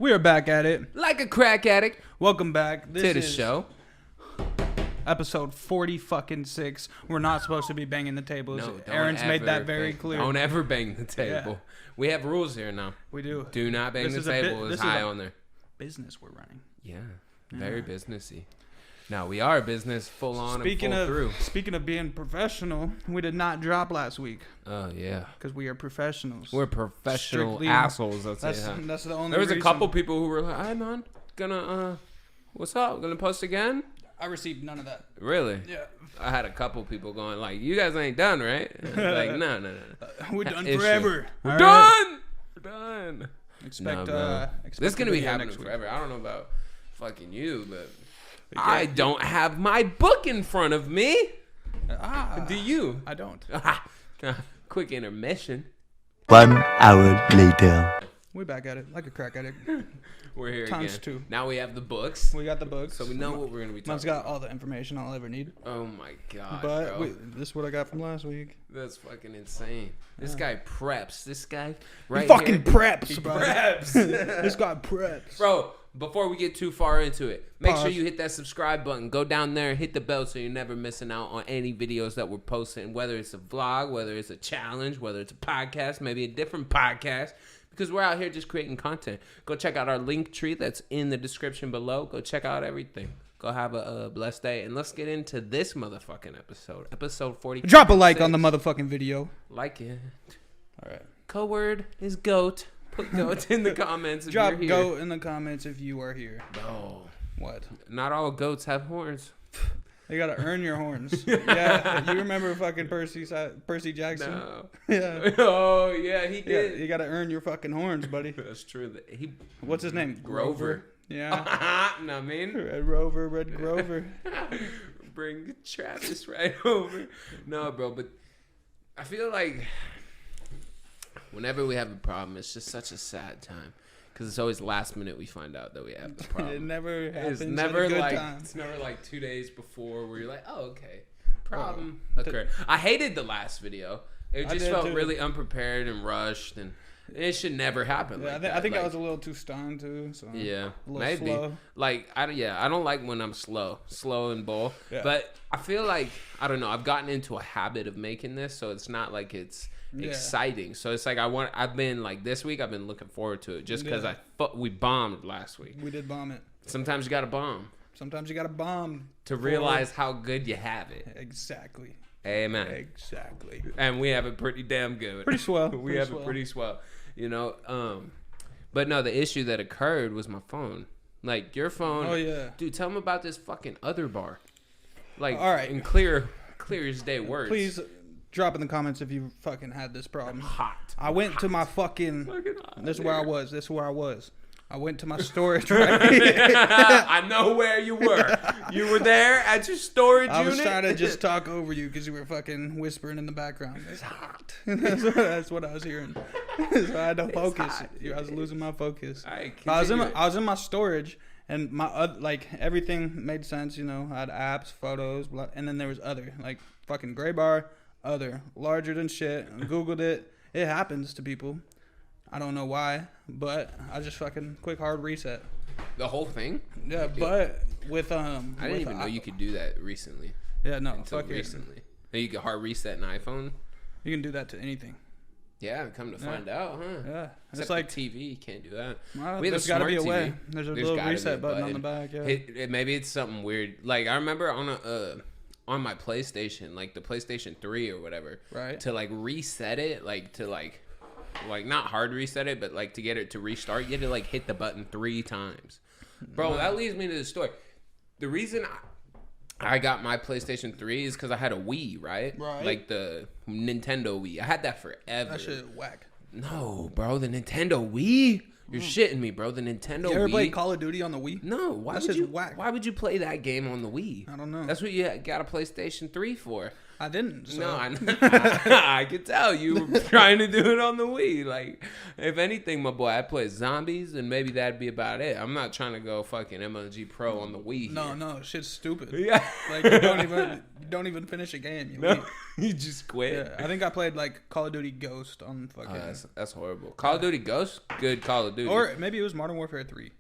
We are back at it. Like a crack addict. Welcome back. This to the show. Episode 46. We're not supposed to be banging the tables. No, Aaron's made that very clear. Don't ever bang the table. Yeah. We have rules here now. We do. Do not bang the table. It's high on there. Business we're running. Yeah. Very businessy. Now, we are business full on and full through. Speaking of being professional, we did not drop last week. Oh, yeah. Because we are professionals. We're professional assholes. That's the only There was reason. A couple people who were like, hey, man, what's up? Gonna post again? I received none of that. Really? Yeah. I had a couple people going like, you guys ain't done, right? Like, no. We're done forever. We're done. We're done. Expect this is going to be happening forever. I don't know about fucking you, but I don't have my book in front of me. Do you? I don't. Quick intermission. 1 hour later. We're back at it like a crack addict. We're here Times again. 2. Now we have the books. We got the books. So we know what we're going to be talking Mine's got all the information I'll ever need. Oh my God. But this is what I got from last week. That's fucking insane. This guy preps. This guy right he fucking here, preps, he bro. Preps. This guy preps. Bro, before we get too far into it, make Pause. sure you hit that subscribe button. Go down there and hit the bell so you're never missing out on any videos that we're posting, whether it's a vlog, whether it's a challenge, whether it's a podcast, maybe a different podcast. Because we're out here just creating content. Go check out our link tree that's in the description below. Go check out everything. Go have a blessed day. And let's get into this motherfucking episode. Episode 40. Drop a like on the motherfucking video. Like it. All right. Code word is GOAT. Put GOAT in the comments if Drop you're here. GOAT in the comments if you are here. No. What? Not all goats have horns. You gotta earn your horns. Yeah, you remember fucking Percy Jackson? No. Yeah. Oh, yeah, he did. Yeah, you gotta earn your fucking horns, buddy. That's true. What's his name? Grover. Yeah. No, I mean. Red Rover, Red Grover. Bring Travis right over. No, bro, but I feel like whenever we have a problem, it's just such a sad time. Because it's always last minute we find out that we have the problem. It never happens. It's never like time. It's never like 2 days before where you're like, oh, okay, problem occurred. I hated the last video. It just felt really unprepared and rushed, and it should never happen. Yeah, like I think like, I was a little too stunned too. So yeah, a little maybe. slow. Like I don't like when I'm slow and bull. Yeah. But I feel like I don't know. I've gotten into a habit of making this, so it's not like it's exciting. So it's like I've been like this week. I've been looking forward to it just because we bombed last week. We did bomb it. Sometimes you got to bomb. Sometimes you got to bomb to realize how good you have it. Exactly. Amen. Exactly. And we have it pretty damn good. Pretty swell. We have it pretty swell. You know. But no, the issue that occurred was my phone. Like your phone. Oh yeah. Dude, tell them about this fucking other bar. Like, all right. In clear as day words. Please drop in the comments if you fucking had this problem. Hot. I went to my fucking hot. This is where I was. I went to my storage. Right? I know where you were. You were there at your storage unit. I was trying to just talk over you because you were fucking whispering in the background. It's hot. That's what I was hearing. So I had to focus. I was losing my focus. Right, I was in my storage, and my like everything made sense. You know, I had apps, photos, blah, and then there was other like fucking gray bar, other larger than shit. I Googled it. It happens to people. I don't know why, but I just fucking quick hard reset. The whole thing? Yeah, but with I didn't even know you could do that recently. Yeah, no, until fuck recently. Now you can hard reset an iPhone. You can do that to anything. Yeah, come to find out, huh? Yeah, it's like TV. You can't do that. Well, there's got to be a way. There's a little reset button on the back. Yeah. Maybe it's something weird. Like I remember on my PlayStation, like the PlayStation 3 or whatever, right? To like reset it, like not hard reset it, but like to get it to restart, you had to like hit the button 3 times. Bro, that leads me to the story. The reason I got my PlayStation 3 is because I had a Wii, right? Right. Like the Nintendo Wii. I had that forever. That shit whack. No, bro, the Nintendo Wii? You're shitting me, bro. The Nintendo Wii. You ever play Call of Duty on the Wii? No. That shit's whack. Why would you play that game on the Wii? I don't know. That's what you got a PlayStation 3 for. I didn't. So. No, I could tell you were trying to do it on the Wii. Like, if anything, my boy, I play zombies, and maybe that'd be about it. I'm not trying to go fucking MLG Pro on the Wii. No, shit's stupid. Yeah, like you don't even finish a game. You leave. You just quit. Yeah, I think I played like Call of Duty Ghost on fucking. That's horrible. Call of Duty Ghost, good Call of Duty. Or maybe it was Modern Warfare 3.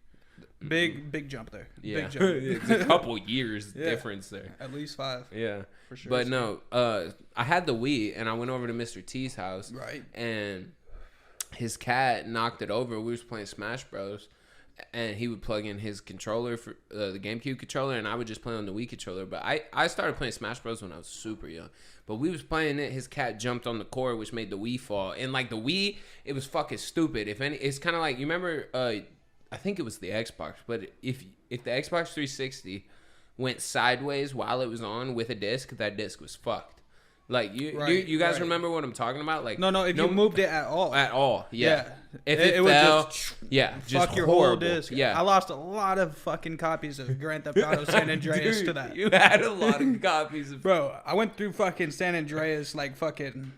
Big jump there. Yeah, Big jump. it's a couple years difference there. At least 5. Yeah, for sure. But no, I had the Wii, and I went over to Mr. T's house. Right. And his cat knocked it over. We was playing Smash Bros. And he would plug in his controller for the GameCube controller, and I would just play on the Wii controller. But I started playing Smash Bros. When I was super young. But we was playing it. His cat jumped on the cord, which made the Wii fall. And like the Wii, it was fucking stupid. It's kind of like, you remember? I think it was the Xbox. But if the Xbox 360 went sideways while it was on with a disc, that disc was fucked. Like you guys remember what I'm talking about? Like no, if you moved it at all, yeah. If it would fell, just just fuck your horrible. whole disc. Yeah, I lost a lot of fucking copies of Grand Theft Auto San Andreas Dude, to that. You had a lot of copies of bro. I went through fucking San Andreas like fucking.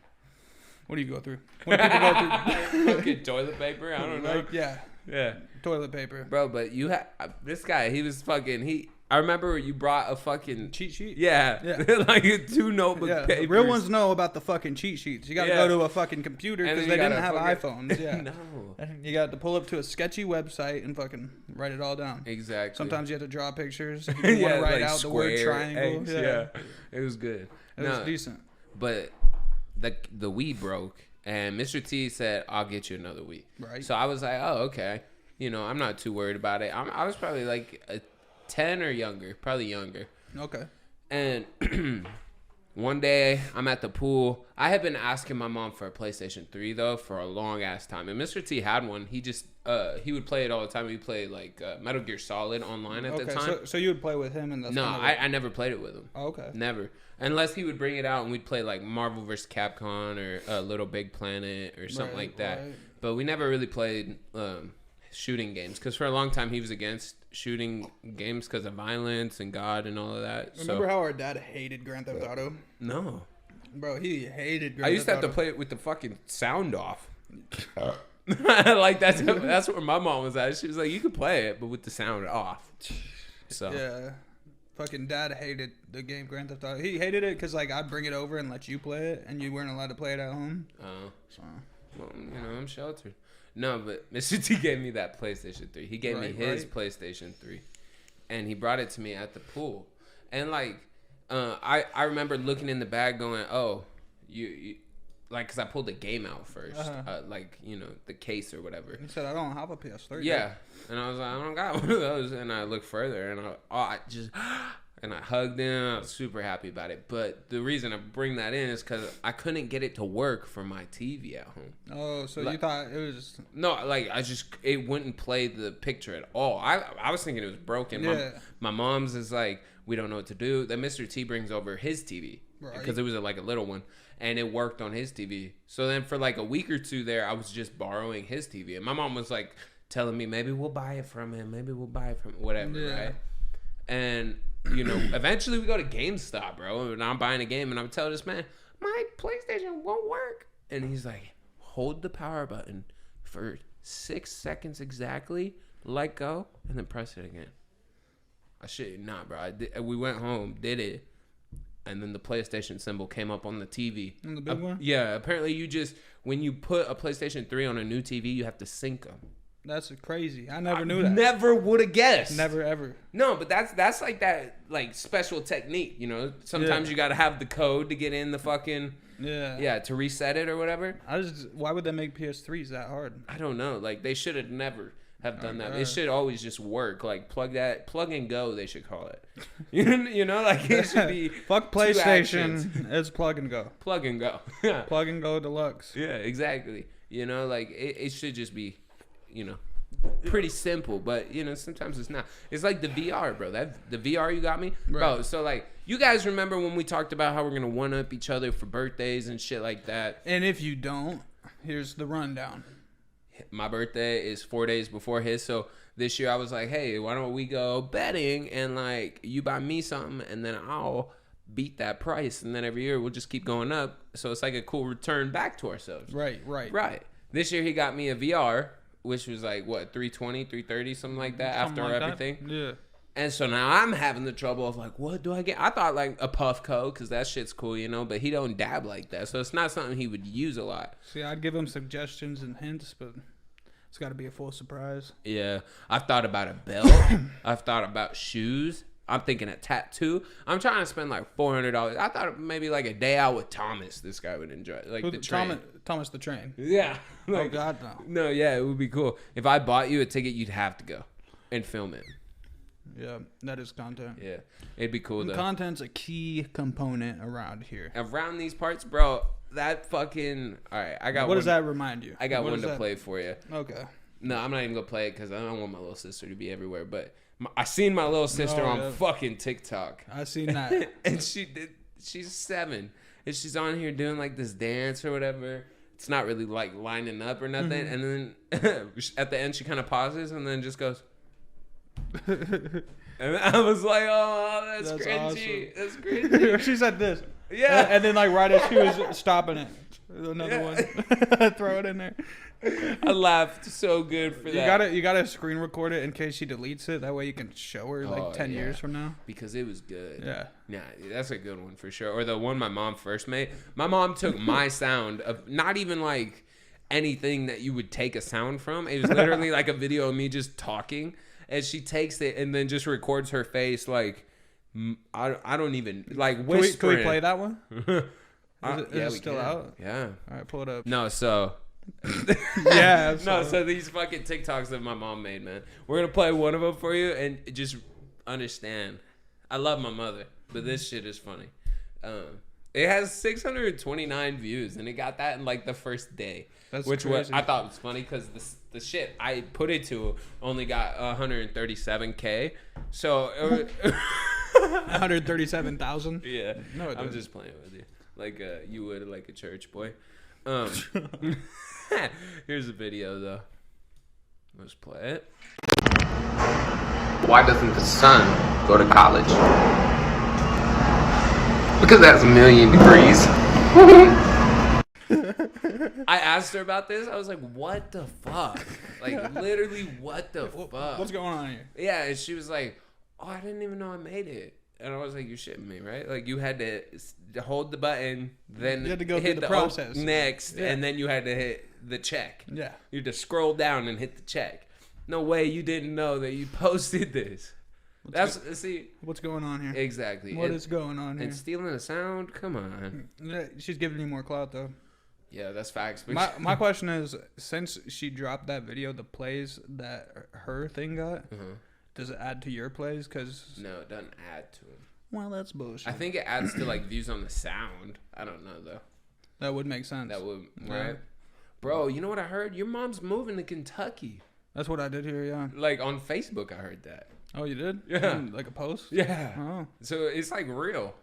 What do you go through? What do people go through? Fucking toilet paper. I don't know. Like, yeah, toilet paper, bro. But you had this guy. He was fucking I remember you brought a fucking cheat sheet. Yeah. Like 2 notebook papers. Real ones know about the fucking cheat sheets. You got to go to a fucking computer because they didn't have iPhones. Yeah. No. You got to pull up to a sketchy website and fucking write it all down. Exactly. Sometimes you have to draw pictures. If you want to write like out the word triangle. X, yeah. It was good. It was decent. But the Wii broke, and Mr. T said, "I'll get you another Wii." Right. So I was like, "Oh, okay." You know, I'm not too worried about it. I was probably like 10 or younger, probably younger. Okay. And one day I'm at the pool. I had been asking my mom for a PlayStation 3 though for a long ass time. And Mr. T had one. He just he would play it all the time. He played like Metal Gear Solid online at the time. So you would play with him and no, I never played it with him. Oh, okay. Never. Unless he would bring it out and we'd play like Marvel vs. Capcom or Little Big Planet or something like that. Right. But we never really played shooting games because for a long time he was against shooting games because of violence and God and all of that. Remember how our dad hated Grand Theft Auto? No. Bro, he hated Grand Theft Auto. I used to have to play it with the fucking sound off. Like that's where my mom was at. She was like, you could play it, but with the sound off. So yeah. Fucking dad hated the game Grand Theft Auto. He hated it because like I'd bring it over and let you play it, and you weren't allowed to play it at home. Oh, so well, you know, I'm sheltered. No, but Mr. T gave me that PlayStation 3. He gave me his PlayStation 3, and he brought it to me at the pool. And like, I remember looking in the bag, going, "Oh, you like," because I pulled the game out first, like you know the case or whatever. He said, "I don't have a PS3." Yeah, and I was like, "I don't got one of those." And I looked further, and I just. And I hugged him. I was super happy about it. But the reason I bring that in is because I couldn't get it to work for my TV at home. Oh, so like, you thought it was... No, like, it wouldn't play the picture at all. I was thinking it was broken. Yeah. My mom's is like, we don't know what to do. Then Mr. T brings over his TV. Right. Because it was like a little one. And it worked on his TV. So then for like a week or two there, I was just borrowing his TV. And my mom was like telling me, maybe we'll buy it from him. Maybe we'll buy it from him. Whatever, right? And... You know, eventually we go to GameStop, bro, and I'm buying a game, and I'm telling this man, my PlayStation won't work. And he's like, hold the power button for 6 seconds exactly, let go, and then press it again. I shit you not, bro. We went home, did it, and then the PlayStation symbol came up on the TV. On the big one? Yeah, apparently when you put a PlayStation 3 on a new TV, you have to sync them. That's crazy. I never knew that. Never would have guessed. Never ever. No, but that's like that like special technique, you know. Sometimes you got to have the code to get in the fucking to reset it or whatever. Why would they make PS3s that hard? I don't know. Like they should have never have done that. It should always just work. Like plug and go. They should call it. You know, like it should be. Fuck PlayStation. It's plug and go. Plug and go. Plug and go deluxe. Yeah, exactly. You know, like it should just be. You know, pretty simple, but you know, sometimes it's not. It's like the VR, bro. The VR you got me, bro. So like, you guys remember when we talked about how we're gonna one up each other for birthdays and shit like that? And if you don't, here's the rundown. My birthday is 4 days before his, so this year I was like, hey, why don't we go betting and like you buy me something and then I'll beat that price, and then every year we'll just keep going up. So it's like a cool return back to ourselves. Right. This year he got me a VR, which was like what, 320, 330, something like that, Something after like everything. That. Yeah. And so now I'm having the trouble of like, what do I get? I thought like a Puffco, because that shit's cool, you know, but he don't dab like that. So it's not something he would use a lot. See, I'd give him suggestions and hints, but it's got to be a full surprise. Yeah. I've thought about a belt. I've thought about shoes. I'm thinking a tattoo. I'm trying to spend like $400. I thought maybe like a day out with Thomas, this guy would enjoy. Like the train. Thomas the train. Yeah. Like, oh, God, no. No, yeah, it would be cool. If I bought you a ticket, you'd have to go and film it. Yeah, that is content. Yeah, it'd be cool, and though. Content's a key component around here. Around these parts, bro, that fucking... All right, I got What does that remind you? I got one to play for you. Okay. No, I'm not even going to play it because I don't want my little sister to be everywhere. But I seen my little sister on fucking TikTok. I seen that. And she's 7. And she's on here doing like this dance or whatever. It's not really like lining up or nothing. Mm-hmm. And then at the end, she kind of pauses and then just goes... And I was like, oh, that's cringy. Awesome. That's cringy. She said this. Yeah. And then like right as she was stopping it, another one. Throw it in there. I laughed so good for that. You gotta screen record it in case she deletes it. That way you can show her like 10 years from now. Because it was good. Yeah. Yeah, that's a good one for sure. Or the one my mom first made. My mom took my sound of not even like anything that you would take a sound from. It was literally like a video of me just talking. And she takes it and then just records her face like, I don't even, like whispering. Can we play that one? Is it we still can. out? Yeah. All right, pull it up. No, so... Yeah. No, so these fucking TikToks that my mom made, man. We're going to play one of them for you and just understand. I love my mother, but this shit is funny. It has 629 views, and it got that in like the first day. That's which crazy. I thought was funny because the shit I put it to only got 137K. So 137,000. Yeah, no, I'm just playing with you, like you would like a church boy. Here's a video though. Let's play it. Why doesn't the sun go to college? Because that's 1,000,000 degrees. I asked her about this. I was like, what the fuck? Like, literally, what the fuck? What's going on here? Yeah, and she was like, oh, I didn't even know I made it. And I was like, you're shitting me, right? Like, you had to hold the button, then you had to go hit through the process. Next, and then you had to hit the check. Yeah. You had to scroll down and hit the check. No way you didn't know that you posted this. What's going on here? Exactly. What is going on here? And stealing a sound? Come on. She's giving you more clout, though. Yeah, that's facts. My question is, since she dropped that video, the plays that her thing got, does it add to your plays? No, it doesn't add to them. Well, that's bullshit. I think it adds to like views on the sound. I don't know though. That would make sense. That would, right? Bro, you know what I heard? Your mom's moving to Kentucky. That's what I did hear, yeah. Like on Facebook, I heard that. Oh, you did? Yeah. Like a post? Yeah. Oh. So it's like real.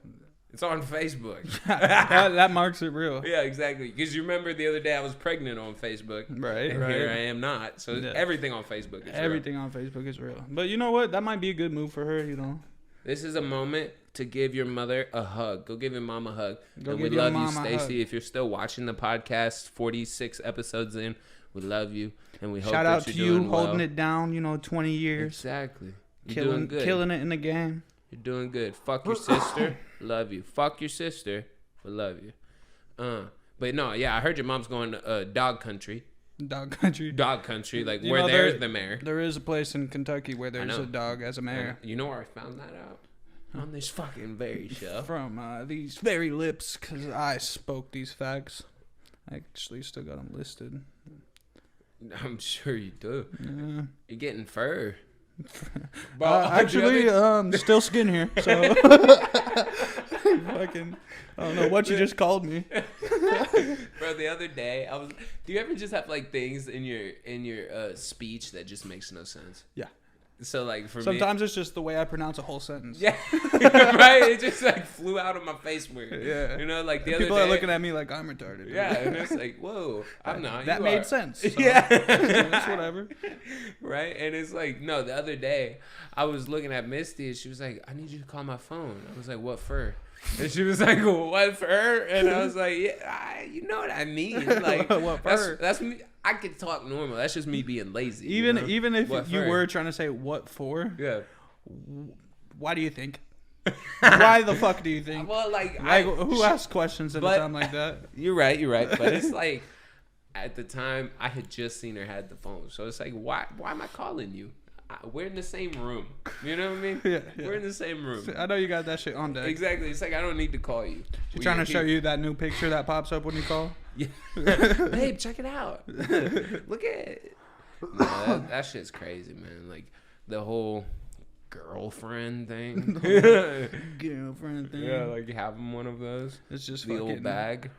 It's on Facebook. that marks it real. Yeah, exactly. Because you remember the other day I was pregnant on Facebook. Right, and here I am not. So everything on Facebook is Everything on Facebook is real. But you know what? That might be a good move for her, you know. This is a moment to give your mother a hug. Go give your mom a hug. And we love you, Stacy. If you're still watching the podcast, 46 episodes in, we love you. And we hope Shout out that to you're doing you well. holding it down, 20 years. Exactly. You're doing good. Killing it in the game. You're doing good. Fuck your sister. Love you. Fuck your sister. We love you. But no, yeah, I heard your mom's going to dog country. Dog country. Dog country, like where there's the mayor. There is a place in Kentucky where there's a dog as a mayor. You know where I found that out? On this fucking very show. From these very lips, because I spoke these facts. I actually still got them listed. I'm sure you do. Yeah. You're getting fur. Actually, still skin here. So fucking, I don't know what you just called me. Bro, the other day I was. Do you ever just have like things in your speech that just makes no sense? Yeah. So like for sometimes it's just the way I pronounce a whole sentence. Yeah. Right. It just like flew out of my face weird. Yeah. You know, like the people other day, are looking at me like I'm retarded. Yeah, and it's like, whoa, I'm not. That made sense. So. Yeah. It's whatever. Right, and it's like no. The other day I was looking at Misty and she was like, "I need you to call my phone." I was like, "What for?" And she was like, what for her? And I was like, yeah, you know what I mean. Like, What for her? that's me. I can talk normal. That's just me being lazy. Even if What you for? were trying to say what for, Yeah. why do you think? Why the fuck do you think? Well, Who asks questions at a time like that? You're right. But it's like, at the time, I had just seen her had the phone. So it's like, why am I calling you? We're in the same room. You know what I mean? Yeah. We're in the same room. I know you got that shit on deck. Exactly. It's like, I don't need to call you. She's trying to show you that new picture that pops up when you call. Yeah. Babe, check it out. Look at it. No, that shit's crazy, man. Like, the whole girlfriend thing. Girlfriend thing. Yeah, like having one of those. It's just the fucking, old bag.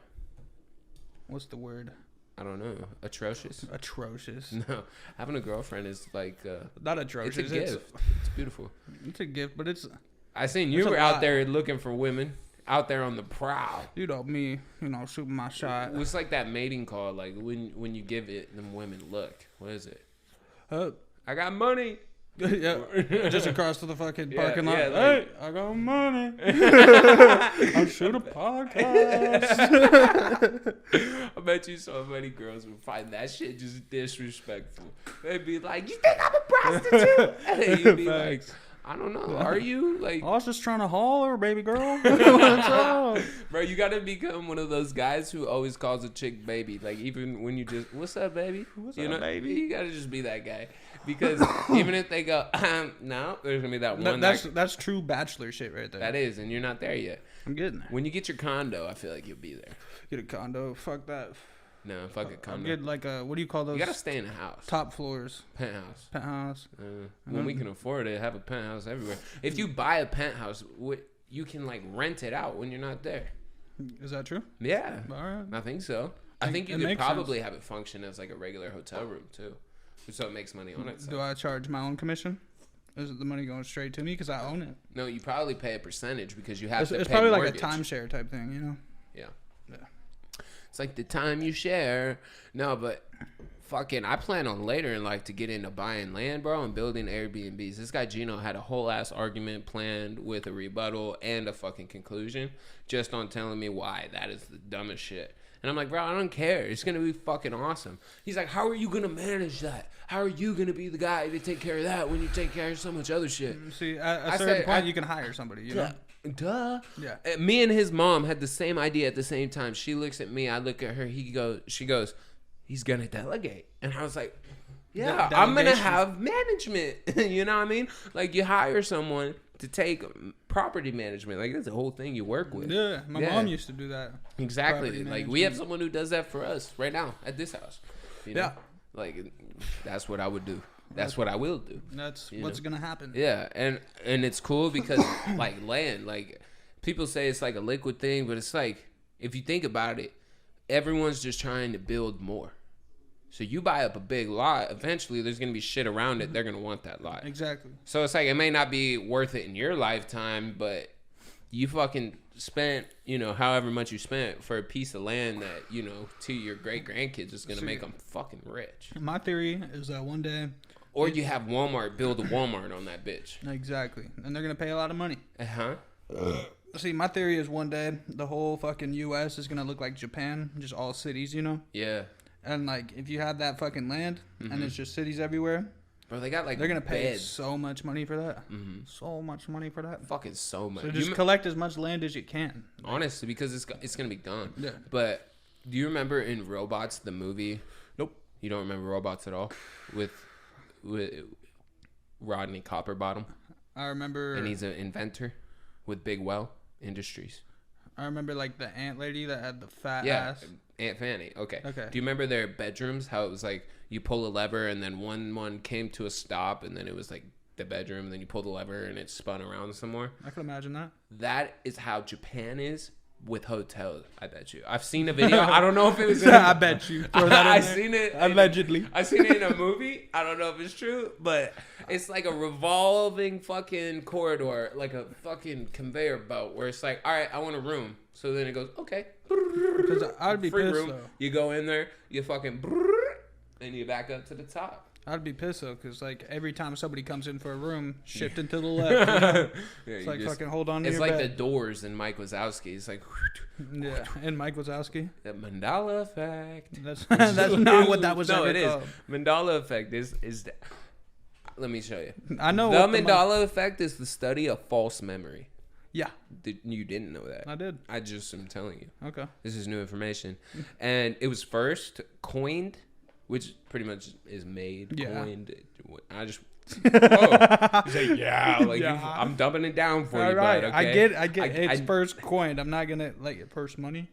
What's the word? I don't know. Atrocious. Atrocious. No, having a girlfriend is like Not atrocious. it's a gift. It's beautiful. It's a gift, but it's I seen you It's a were out lot. there looking for women, out there on the prowl. me, shooting my shot. It's like that mating call, like when you give it, them women look. What is it? I got money. Yeah, just across to the fucking Yeah, parking lot. yeah, Hey, like- I got money. I'll shoot a podcast. I bet you so many girls would find that shit just disrespectful. They'd be like, "You think I'm a prostitute?" And you'd be like, "I don't know. Are you like?" I was just trying to holler, baby girl. What's up? Bro, you gotta become one of those guys who always calls a chick baby. Like, even when you just, "What's up, baby?" What's you up, know, baby? You gotta just be that guy. Because even if they go, no, there's gonna be that one. That's true bachelor shit right there. That is, and you're not there yet. I'm getting there. When you get your condo, I feel like you'll be there. Get a condo. Fuck that. No, fuck a I'll condo. get like a, what do you call those? You gotta stay in a house. Top floors. Penthouse. Penthouse. When we can afford it, have a penthouse everywhere. If you buy a penthouse, you can like rent it out when you're not there. Is that true? Yeah, All right. I think so. I think you It could makes probably have it function as like a regular hotel room too, so it makes money on it. Do I charge my own commission? Is it the money going straight to me because I own it? No, you probably pay a percentage because you have to. It's pay probably mortgage. like a timeshare type thing, you know? Yeah. Yeah. It's like the time you share. No, but fucking, I plan on later in life to get into buying land, bro, and building Airbnbs. This guy Gino had a whole ass argument planned with a rebuttal and a fucking conclusion just on telling me why that is the dumbest shit. And I'm like, bro, I don't care. It's going to be fucking awesome. He's like, how are you going to manage that? How are you going to be the guy to take care of that when you take care of so much other shit? See, at a certain point, you can hire somebody, you know? Duh. Yeah. Me and his mom had the same idea at the same time. She looks at me. I look at her. She goes, he's going to delegate. And I was like, yeah, I'm going to have management. You know what I mean? Like, you hire someone to take property management. Like, that's the whole thing you work with. Yeah, my mom used to do that. Exactly. Property Like, we have someone who does that for us right now at this house. You know? Yeah. Like, that's what I would do. That's what I will do. That's what's going to happen. Yeah, and it's cool because like land, like people say it's like a liquid thing, but it's like if you think about it, everyone's just trying to build more. So you buy up a big lot, eventually there's gonna be shit around it. They're gonna want that lot. Exactly. So it's like it may not be worth it in your lifetime, but you fucking spent, however much you spent for a piece of land that, to your great grandkids is gonna make them fucking rich. My theory is that one day. Or you have Walmart build a Walmart on that bitch. Exactly. And they're going to pay a lot of money. Uh-huh. See, my theory is one day the whole fucking U.S. is going to look like Japan, just all cities, Yeah. And, like, if you have that fucking land and it's just cities everywhere, bro, they got, like, they're going to pay beds. so much money for that. Mm-hmm. So much money for that. Fucking so much. So just collect as much land as you can. Honestly, because it's going to be gone. Yeah. But do you remember in Robots, the movie? Nope. You don't remember Robots at all? With Rodney Copperbottom? I remember. And he's an inventor with Big Well Industries. I remember, like, the ant lady that had the fat Yeah, ass. Aunt Fanny. Okay. Okay. Do you remember their bedrooms? How it was like you pull a lever and then one came to a stop and then it was like the bedroom and then you pull the lever and it spun around some more? I can imagine that. That is how Japan is with hotels. I bet you. I've seen a video. I don't know if it was. I bet you. Throw that in I there. seen it Allegedly. I seen it in a movie. I don't know if it's true, but it's like a revolving fucking corridor, like a fucking conveyor belt, where it's like, all right, I want a room. So then it goes, okay. Because I'd be Free pissed, room. though. You go in there, you fucking, and you back up to the top. I'd be pissed though, cause like every time somebody comes in for a room, shifting to the left. You know? Yeah, It's like fucking hold on to It's your like bed. the Doors in Mike Wazowski. It's like Yeah, and Mike Wazowski. the Mandela Effect. That's not what that was No, ever it is. called. Mandela Effect is let me show you. I know The what Mandela Effect is the study of false memory. Yeah, You didn't know that. I did. I just am telling you. Okay. This is new information. And it was first coined, which pretty much is made, Yeah. coined. I just, oh. He's like, yeah. Like, Yeah. I'm dumbing it down for All you, right, bud, I okay? get. It's first coined. I'm not gonna like first money.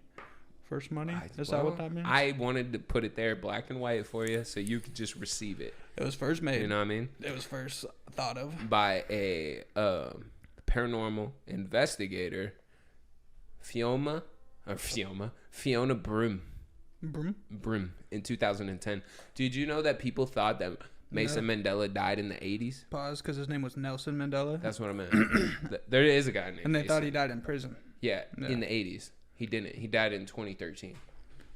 First money. Is that what that means? I wanted to put it there black and white for you so you could just receive it. It was first made. You know what I mean? It was first thought of By a paranormal investigator, Fiona Broom. Broom in 2010. Did you know that people thought that Mason Mandela died in the 80s? Pause, because his name was Nelson Mandela. That's what I meant. There is a guy named And they Mason. thought he died in prison. Yeah, in the 80s. He didn't. He died in 2013.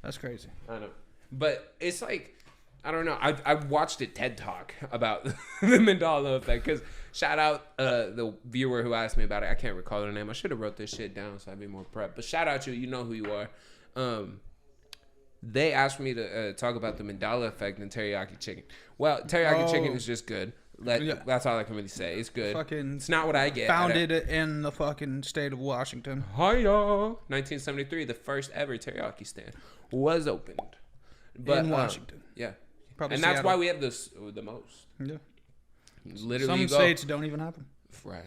That's crazy. I know. But it's like, I don't know. I watched a TED Talk about the Mandela Effect because shout out the viewer who asked me about it. I can't recall their name. I should have wrote this shit down so I'd be more prepped. But shout out you. You know who you are. They asked me to talk about the Mandela Effect and teriyaki chicken. Well, teriyaki chicken is just good. That's all I can really say. It's good. Fucking it's not what I get. Founded in the fucking state of Washington. Hiya! 1973, the first ever teriyaki stand was opened. But, in Washington. Yeah. Probably and Seattle. that's why we have the most. Yeah. Literally, Some states don't even have them. Right.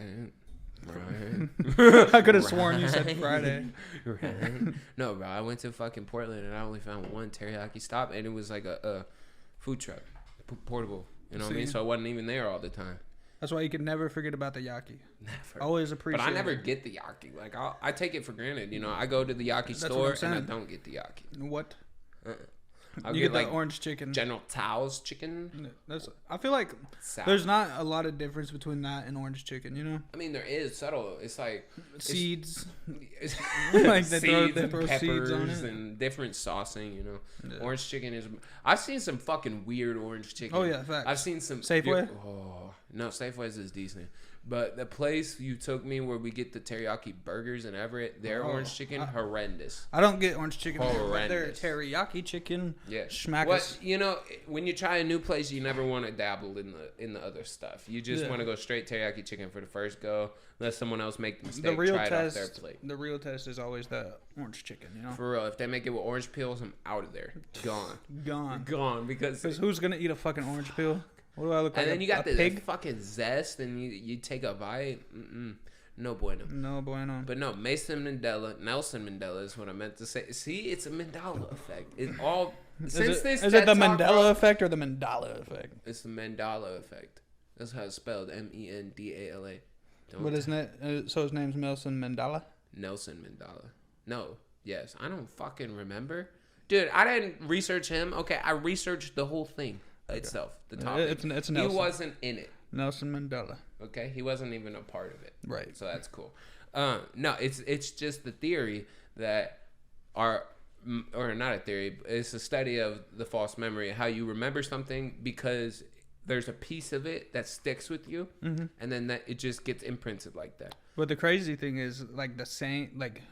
I could have sworn you said Friday. Right. No, bro. I went to fucking Portland and I only found one teriyaki stop, and it was like a food truck, portable. You know what I mean? So I wasn't even there all the time. That's why you can never forget about the yaki. Never. Always appreciate. But I never get the yaki. Like I take it for granted. You know, I go to the yaki store and I don't get the yaki. What? I'll You get get the like orange chicken. General Tao's chicken. I feel like Sour. there's not a lot of difference between that and orange chicken. You know, I mean, there is subtle. It's like seeds. It's Like seeds they and throw peppers seeds on it. and different saucing. You know, Yeah. orange chicken is. I've seen some fucking weird orange chicken. Oh yeah, facts. I've seen some Safeway? Oh no, Safeway's is decent. But the place you took me where we get the teriyaki burgers in Everett, their orange chicken, horrendous. I don't get orange chicken, but their Horrendous. teriyaki chicken. Yeah, Schmackus. What you know, when you try a new place, you never want to dabble in the other stuff. You just want to go straight teriyaki chicken for the first go. Let someone else make the mistake. The real try it off their test. plate. The real test is always the orange chicken. You know, For real, if they make it with orange peels, I'm out of there. gone. Gone because. Because who's gonna eat a fucking orange peel? What do I look like? And then you got the pig? fucking zest, and you take a bite. No bueno. No bueno. But no, Nelson Mandela is what I meant to say. See, it's a Mandela effect. It all Is since it, this is it the TED Talk, Mandela bro, effect or the Mandala effect? It's the Mandela effect. That's how it's spelled. Mendala. What isn't it? So his name's Nelson Mandela. Nelson Mandela. No. Yes. I don't fucking remember. Dude, I didn't research him. Okay, I researched the whole thing itself. The topic. It's he Nelson. wasn't in it. Nelson Mandela. Okay, he wasn't even a part of it. Right. So that's cool. No, it's just the theory that or not a theory. It's a study of the false memory, how you remember something because there's a piece of it that sticks with you, and then that it just gets imprinted like that. But the crazy thing is, like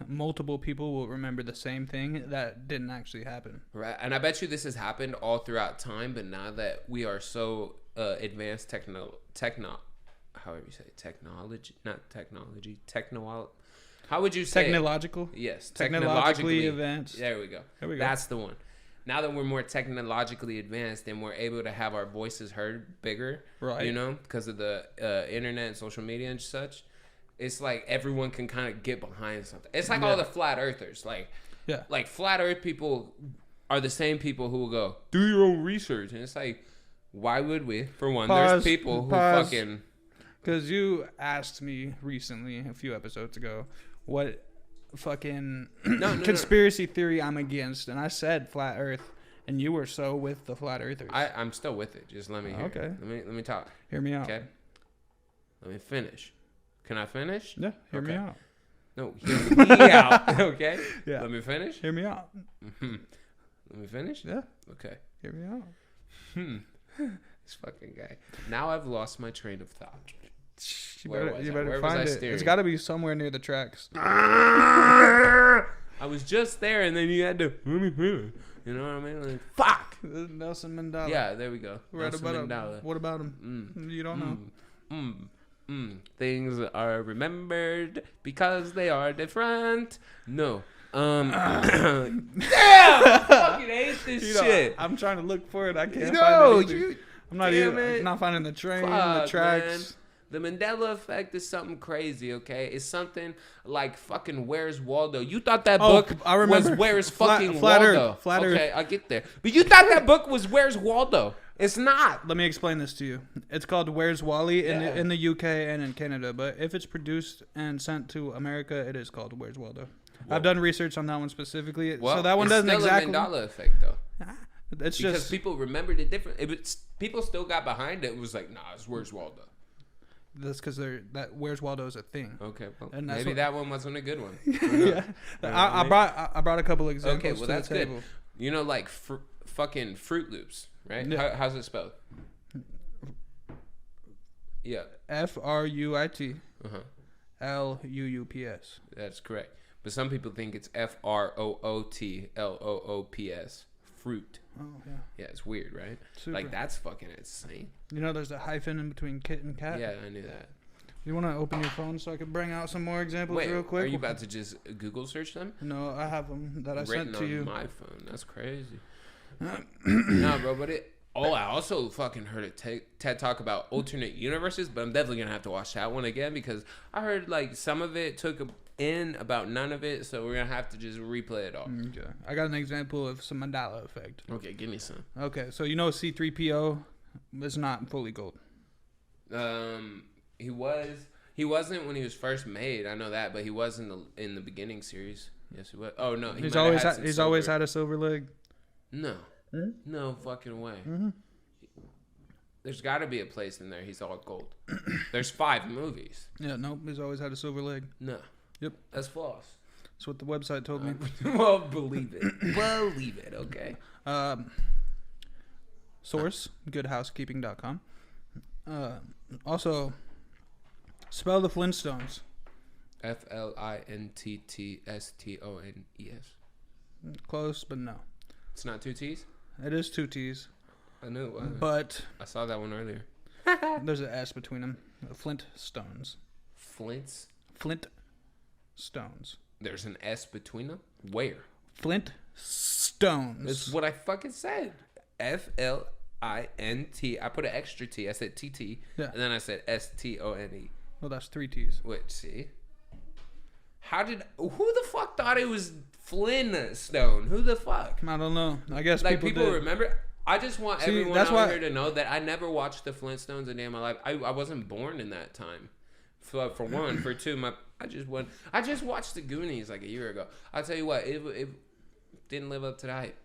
multiple people will remember the same thing that didn't actually happen. Right, and I bet you this has happened all throughout time, but now that we are so advanced however you say technology, how would you say Technological? Yes, Technologically advanced. There we go. There we go. That's the one. Now that we're more technologically advanced and we're able to have our voices heard bigger, Right. You know, because of the internet and social media and such, it's like everyone can kind of get behind something. It's like all the flat earthers, like flat earth people are the same people who will go, do your own research. And it's like, why would we? For one, there's people who fucking... Because you asked me recently, a few episodes ago, what fucking conspiracy theory I'm against. And I said flat earth. And you were so with the flat earthers. I'm still with it. Just let me hear. Okay. Let me talk. Hear me out. Okay. Let me finish. Can I finish? Yeah, hear me out. No, hear me out. Okay. Yeah. Let me finish. Hear me out. Let me finish. Yeah. Okay. Hear me out. This fucking guy. Now I've lost my train of thought. You better Where find was I it. steering? It's got to be somewhere near the tracks. I was just there, and then you had to. You know what I mean? Like, fuck. Nelson Mandela. Yeah, there we go. Right Nelson about Mandela. him. What about him? You don't know. Things are remembered because they are different. No. Damn! I fucking hate this shit. I'm trying to look for it. I can't find it. I'm not finding the train, the tracks. Man. The Mandela Effect is something crazy, okay? It's something like fucking Where's Waldo. You thought that book was Where's fucking Waldo. Flat Earth. Okay, I'll get there. But you thought that book was Where's Waldo. It's not. Let me explain this to you. It's called Where's Wally in the UK and in Canada. But if it's produced and sent to America, it is called Where's Waldo. Whoa. I've done research on that one specifically. Well, so that one doesn't exactly. It's still a Mandela Effect, though. It's because just people remembered it different. People still got behind it. It was like, nah, it's Where's Waldo. That's because Where's Waldo is a thing. Okay, well, and maybe that one wasn't a good one. Yeah, I brought a couple examples. Okay, well that's to the table. good. You know, like fucking Fruit Loops, right? Yeah. How's it spelled? Yeah. FRUIT LUUPS. That's correct. But some people think it's FROOTLOOPS. Fruit. Oh yeah. Yeah, it's weird, right? Super. Like that's fucking insane. You know, there's a hyphen in between kit and cat. Yeah, I knew that. You want to open your phone so I can bring out some more examples real quick? Are you about to just Google search them? No, I have them that I Written sent to you. on my phone. That's crazy. No, bro, but I also fucking heard a TED talk about alternate universes, but I'm definitely gonna have to watch that one again because I heard like some of it took in about none of it, so we're gonna have to just replay it all. Okay. I got an example of some Mandela Effect. Okay, give me some. Okay, so you know C-3PO is not fully gold. He wasn't when he was first made. I know that, but he was in the beginning series. Yes, he was. Oh no, he's always had a silver leg. No, no fucking way. Mm-hmm. There's got to be a place in there he's all gold. There's 5 movies. Yeah, nope, he's always had a silver leg. No. Yep. That's false. That's what the website told me. Well, believe it. Believe it, okay. Source, goodhousekeeping.com. Also, spell the Flintstones. FLINTTSTONES. Close, but no. It's not 2 T's? It is 2 T's. I knew it wasn't. But I saw that one earlier. There's an S between them. Flintstones. Flint's? Flintstones. There's an S between them? Where? Flintstones. That's what I fucking said. FLINT. I put an extra T. I said TT. Yeah. And then I said STONE. Well, that's 3 T's. Wait, see? Who the fuck thought it was Flintstone? Who the fuck? I don't know. I guess like people did. remember. I just want everyone out here to know that I never watched the Flintstones a day in my life. I wasn't born in that time. For one, for two, I just watched the Goonies like a year ago. I'll tell you what, it didn't live up to the hype.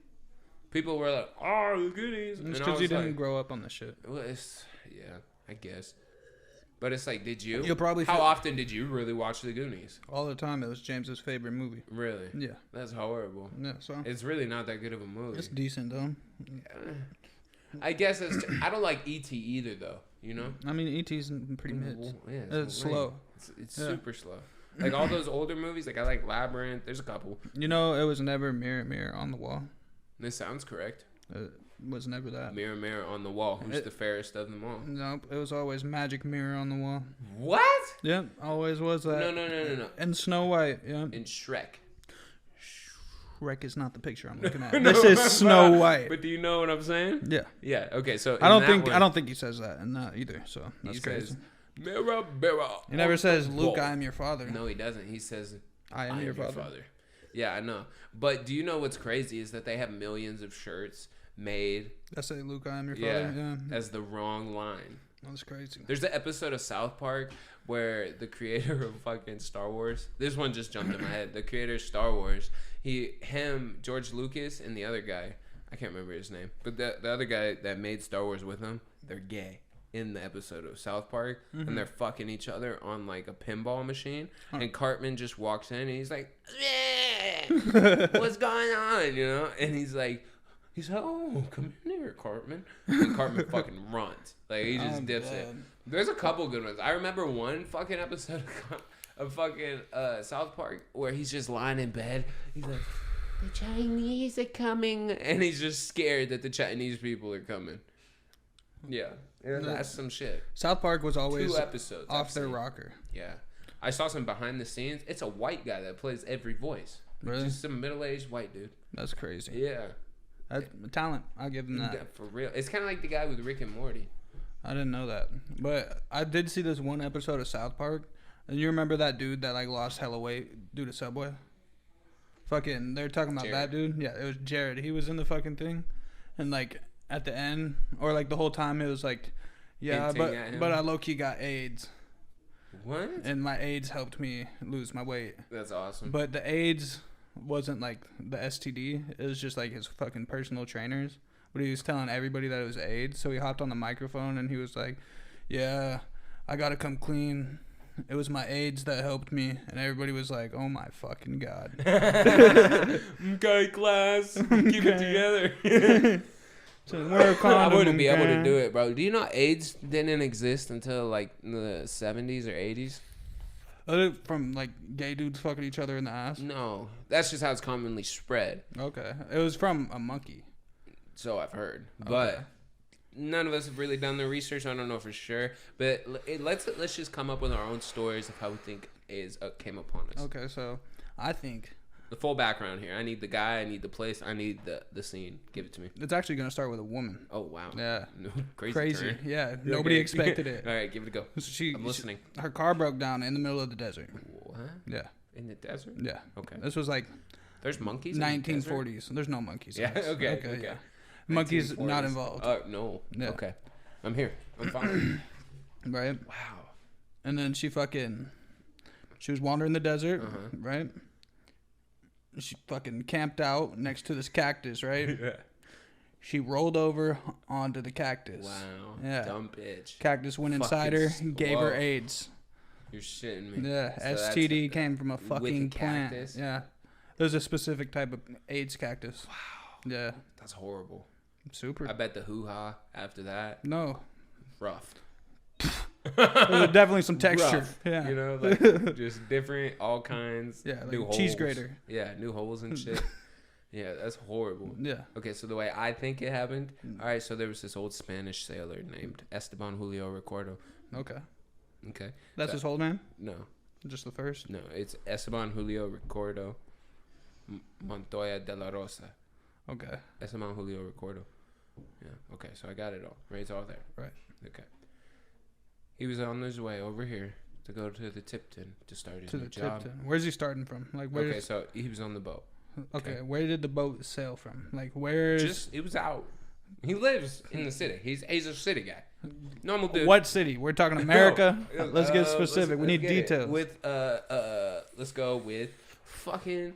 People were like, "Oh, the Goonies." It's because you didn't grow up on the shit. Well, yeah, I guess. But it's like, did you? You'll probably. How often did you really watch the Goonies? All the time. It was James's favorite movie. Really? Yeah. That's horrible. Yeah. So it's really not that good of a movie. It's decent though. Yeah. I guess I don't like E.T. either though. You know. I mean, E.T.'s pretty mid. Yeah, it's slow. It's super slow. Like all those older movies, like I like Labyrinth. There's a couple. You know, it was never Mirror, Mirror on the Wall. This sounds correct. It was never that. Mirror, mirror on the wall. Who's the fairest of them all? Nope. It was always Magic Mirror on the Wall. What? Yep. Always was that. No. And Snow White. Yeah. In Shrek. Shrek is not the picture I'm looking at. This is Snow White. But do you know what I'm saying? Yeah. Yeah. Okay. So I don't think he says that in that either. So that's crazy. Says, mirror, mirror. He never says, "Luke, I am your father." No, he doesn't. He says, "I am your father." Yeah, I know. But do you know what's crazy is that they have millions of shirts made that say Luke, I am your father. Yeah. As the wrong line. That's crazy. There's an episode of South Park where the creator of fucking Star Wars, this one just jumped in my head. The creator of Star Wars, George Lucas, and the other guy, I can't remember his name, but the other guy that made Star Wars with him, they're gay in the episode of South Park, and they're fucking each other on like a pinball machine, and Cartman just walks in and he's like, what's going on, you know? And he's like, He's like, oh, come in here, Cartman. And Cartman fucking runs. Like, he just dips it. There's a couple good ones. I remember one fucking episode of fucking South Park where he's just lying in bed. He's like, the Chinese are coming. And he's just scared that the Chinese people are coming. Yeah. That's some shit. South Park was always 2 episodes off their rocker. Yeah. I saw some behind the scenes. It's a white guy that plays every voice. Really? Just some middle-aged white dude. That's crazy. Yeah. That's talent. I'll give him that. Yeah, for real. It's kind of like the guy with Rick and Morty. I didn't know that. But I did see this one episode of South Park. And you remember that dude that like lost hella weight due to Subway? Fucking, they're talking about Jared. that dude. Yeah, it was Jared. He was in the fucking thing. And like at the end, or like the whole time, it was like, yeah, but I low-key got AIDS. What? And my AIDS helped me lose my weight. That's awesome. But the AIDS wasn't like the STD. It was just like his fucking personal trainers. But he was telling everybody that it was AIDS. So he hopped on the microphone and he was like, yeah, I got to come clean. It was my AIDS that helped me. And everybody was like, oh my fucking God. Okay, class. Keep it together. I wouldn't be able to do it, bro. Do you know AIDS didn't exist until like the 70s or 80s? From like gay dudes fucking each other in the ass? No. That's just how it's commonly spread. Okay. It was from a monkey. So I've heard. But none of us have really done the research. I don't know for sure. But let's just come up with our own stories of how we think AIDS came upon us. Okay, so I think the full background here. I need the guy. I need the place. I need the scene. Give it to me. it's actually going to start with a woman. Oh, wow. Yeah. Crazy turn. Yeah. Nobody expected it. All right, give it a go. I'm listening. Her car broke down in the middle of the desert. What? Yeah. In the desert? Yeah. Okay. This was like There's monkeys 1940s. There's no monkeys. Yeah, okay. Yeah. Monkeys 1940s. not involved. No. Yeah. Okay. I'm here. I'm fine. Right? Wow. And then she was wandering the desert, right? She fucking camped out next to this cactus, right? Yeah. She rolled over onto the cactus. Wow. Yeah. Dumb bitch. Cactus went Fucking inside her and gave her whoa. AIDS. You're shitting me. Yeah. So STD came from a fucking plant. cactus? Yeah. There's a specific type of AIDS cactus. Wow. Yeah. That's horrible. Super. I bet the hoo-ha after that. No. Rough. There's definitely some texture. Rough. Yeah. You know, like just different, all kinds. Yeah, like new cheese holes. grater. Yeah, new holes and shit. Yeah, that's horrible. Yeah. Okay, so the way I think it happened, all right, so there was this old Spanish sailor named Esteban Julio Recuerdo. Okay. Okay. That's his whole name? No. Just the first? No, it's Esteban Julio Recuerdo Montoya de la Rosa. Okay. Esteban Julio Recuerdo. Yeah, okay, so I got it all. Right, it's all there. Right. Okay. He was on his way over here to go to the Tipton to start his new job. Tipton. Where's he starting from? Like where? Okay, so he was on the boat. Okay, where did the boat sail from? Like where's? Just, he was out. He lives in the city. He's a city guy. Normal dude. What city? We're talking America. No. Let's get specific. We need details. With let's go with fucking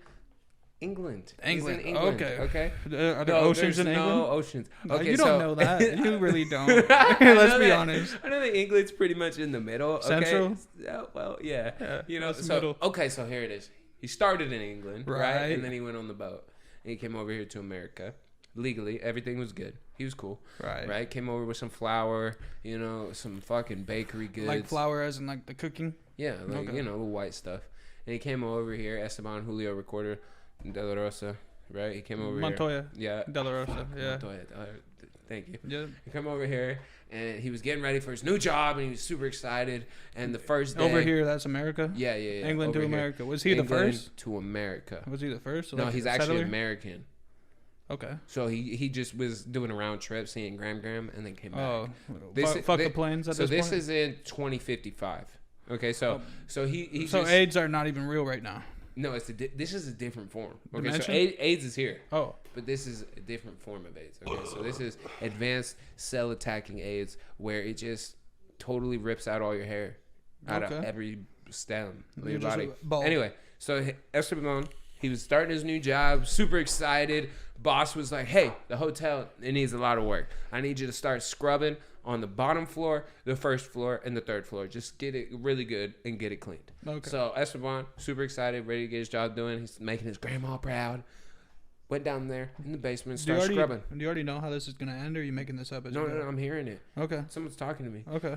England. England. He's in England. Okay. Okay. Are there oceans in England? No oceans. No, Okay, you don't know that. You really don't. I Let's know be that. honest. I know that England's pretty much in the middle. Okay? Central? Well, yeah. You know, that's so middle. okay, so here it is. He started in England, right? Right. And then he went on the boat. And he came over here to America. Legally, everything was good. He was cool. Right? Came over with some flour, you know, some fucking bakery goods. Like flour as in like the cooking? Yeah, like, Okay. you know, the white stuff. And he came over here, Esteban Julio Recuerdo de la Rosa, right? He came over Montoya. here. Yeah. De la Rosa. Yeah. Montoya. Thank you. Yeah. He come over here, and he was getting ready for his new job, and he was super excited. And the first day... Over here, that's America? Yeah. England over to here. America. Was he England the first? to America. Was he the first? No, Like he's a actually settler? American. Okay. So he just was doing a round trip, seeing Graham, and then came back. Oh, This fuck is- the planes at So this this point? is in 2055. Okay, so he So just, AIDS are not even real right now. no, this is a different form. Okay, Dimension? so AIDS is here, Oh. but this is a different form of AIDS. Okay, so this is advanced cell attacking AIDS, where it just totally rips out all your hair out of every stem of your You're just body. bald. Anyway, so Esteban, he was starting his new job, super excited. Boss was like, hey, the hotel, it needs a lot of work. I need you to start scrubbing on the bottom floor, the first floor, and the third floor. Just get it really good and get it cleaned. Okay. So Esteban, super excited, ready to get his job done. He's making his grandma proud. Went down there in the basement, Do you started scrubbing. do you already know how this is gonna end, or are you making this up as No, you go? I'm hearing it. Okay. Someone's talking to me. Okay.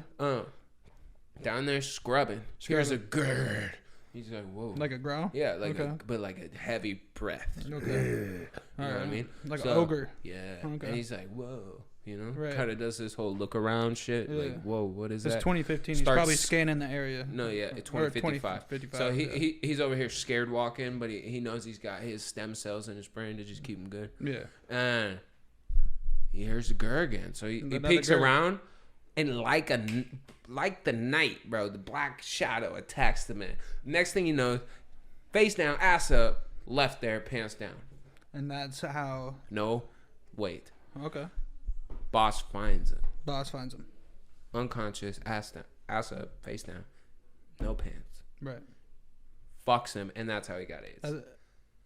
Down there scrubbing. Here's a grrr. He's like, whoa. Like a growl? Yeah, like Okay. but like a heavy breath. Okay. You know what I mean? Like So, an ogre. Yeah. Okay. And he's like, whoa. You know? Right. Kind of does this whole look around shit. Yeah. Like, whoa, what is It's that? 2015. He's Starts- probably scanning the area. No, yeah, Or 2055. 2055, So yeah. he's over here scared walking, but he knows he's got his stem cells in his brain to just keep him good. Yeah. And he hears the grr again. So he Another peeks grr. around, and like the night, bro, the black shadow attacks the man. Next thing you know, face down, ass up, left there, pants down. And that's how. No, wait. Okay. Boss finds him. Boss finds him. Unconscious, ass down, ass up, face down, no pants. Right. Fucks him, and that's how he got AIDS.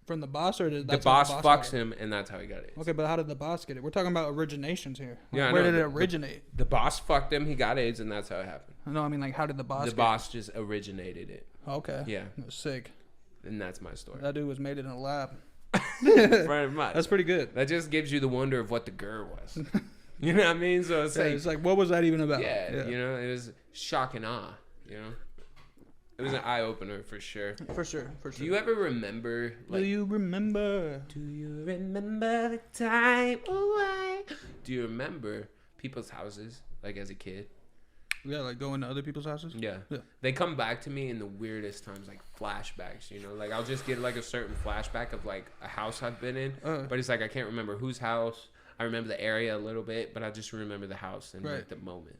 From the boss, or did The boss fucks him, and that's how he got AIDS. Okay, but how did the boss get it? We're talking about originations here. Like, Yeah, I where know. did it originate? The boss fucked him, he got AIDS, and that's how it happened. No, I mean, like, how did the boss The get boss just originated it. it? Okay. Yeah. Sick. And that's my story. That dude was made in a lab. Very much. That's pretty good. That just gives you the wonder of what the grr was. You know what I mean? So it's Yeah, like, it's like, what was that even about? yeah, you know, it was shock and awe, you know? It was an eye opener for sure. For sure. For sure. Do you ever remember, like, Do you remember? do you remember the time away? Do you remember people's houses, like as a kid? Yeah, like going to other people's houses? Yeah. Yeah. They come back to me in the weirdest times, like flashbacks, you know? Like, I'll just get, like, a certain flashback of, like, a house I've been in. But it's like, I can't remember whose house. I remember the area a little bit, but I just remember the house and, like, the moment.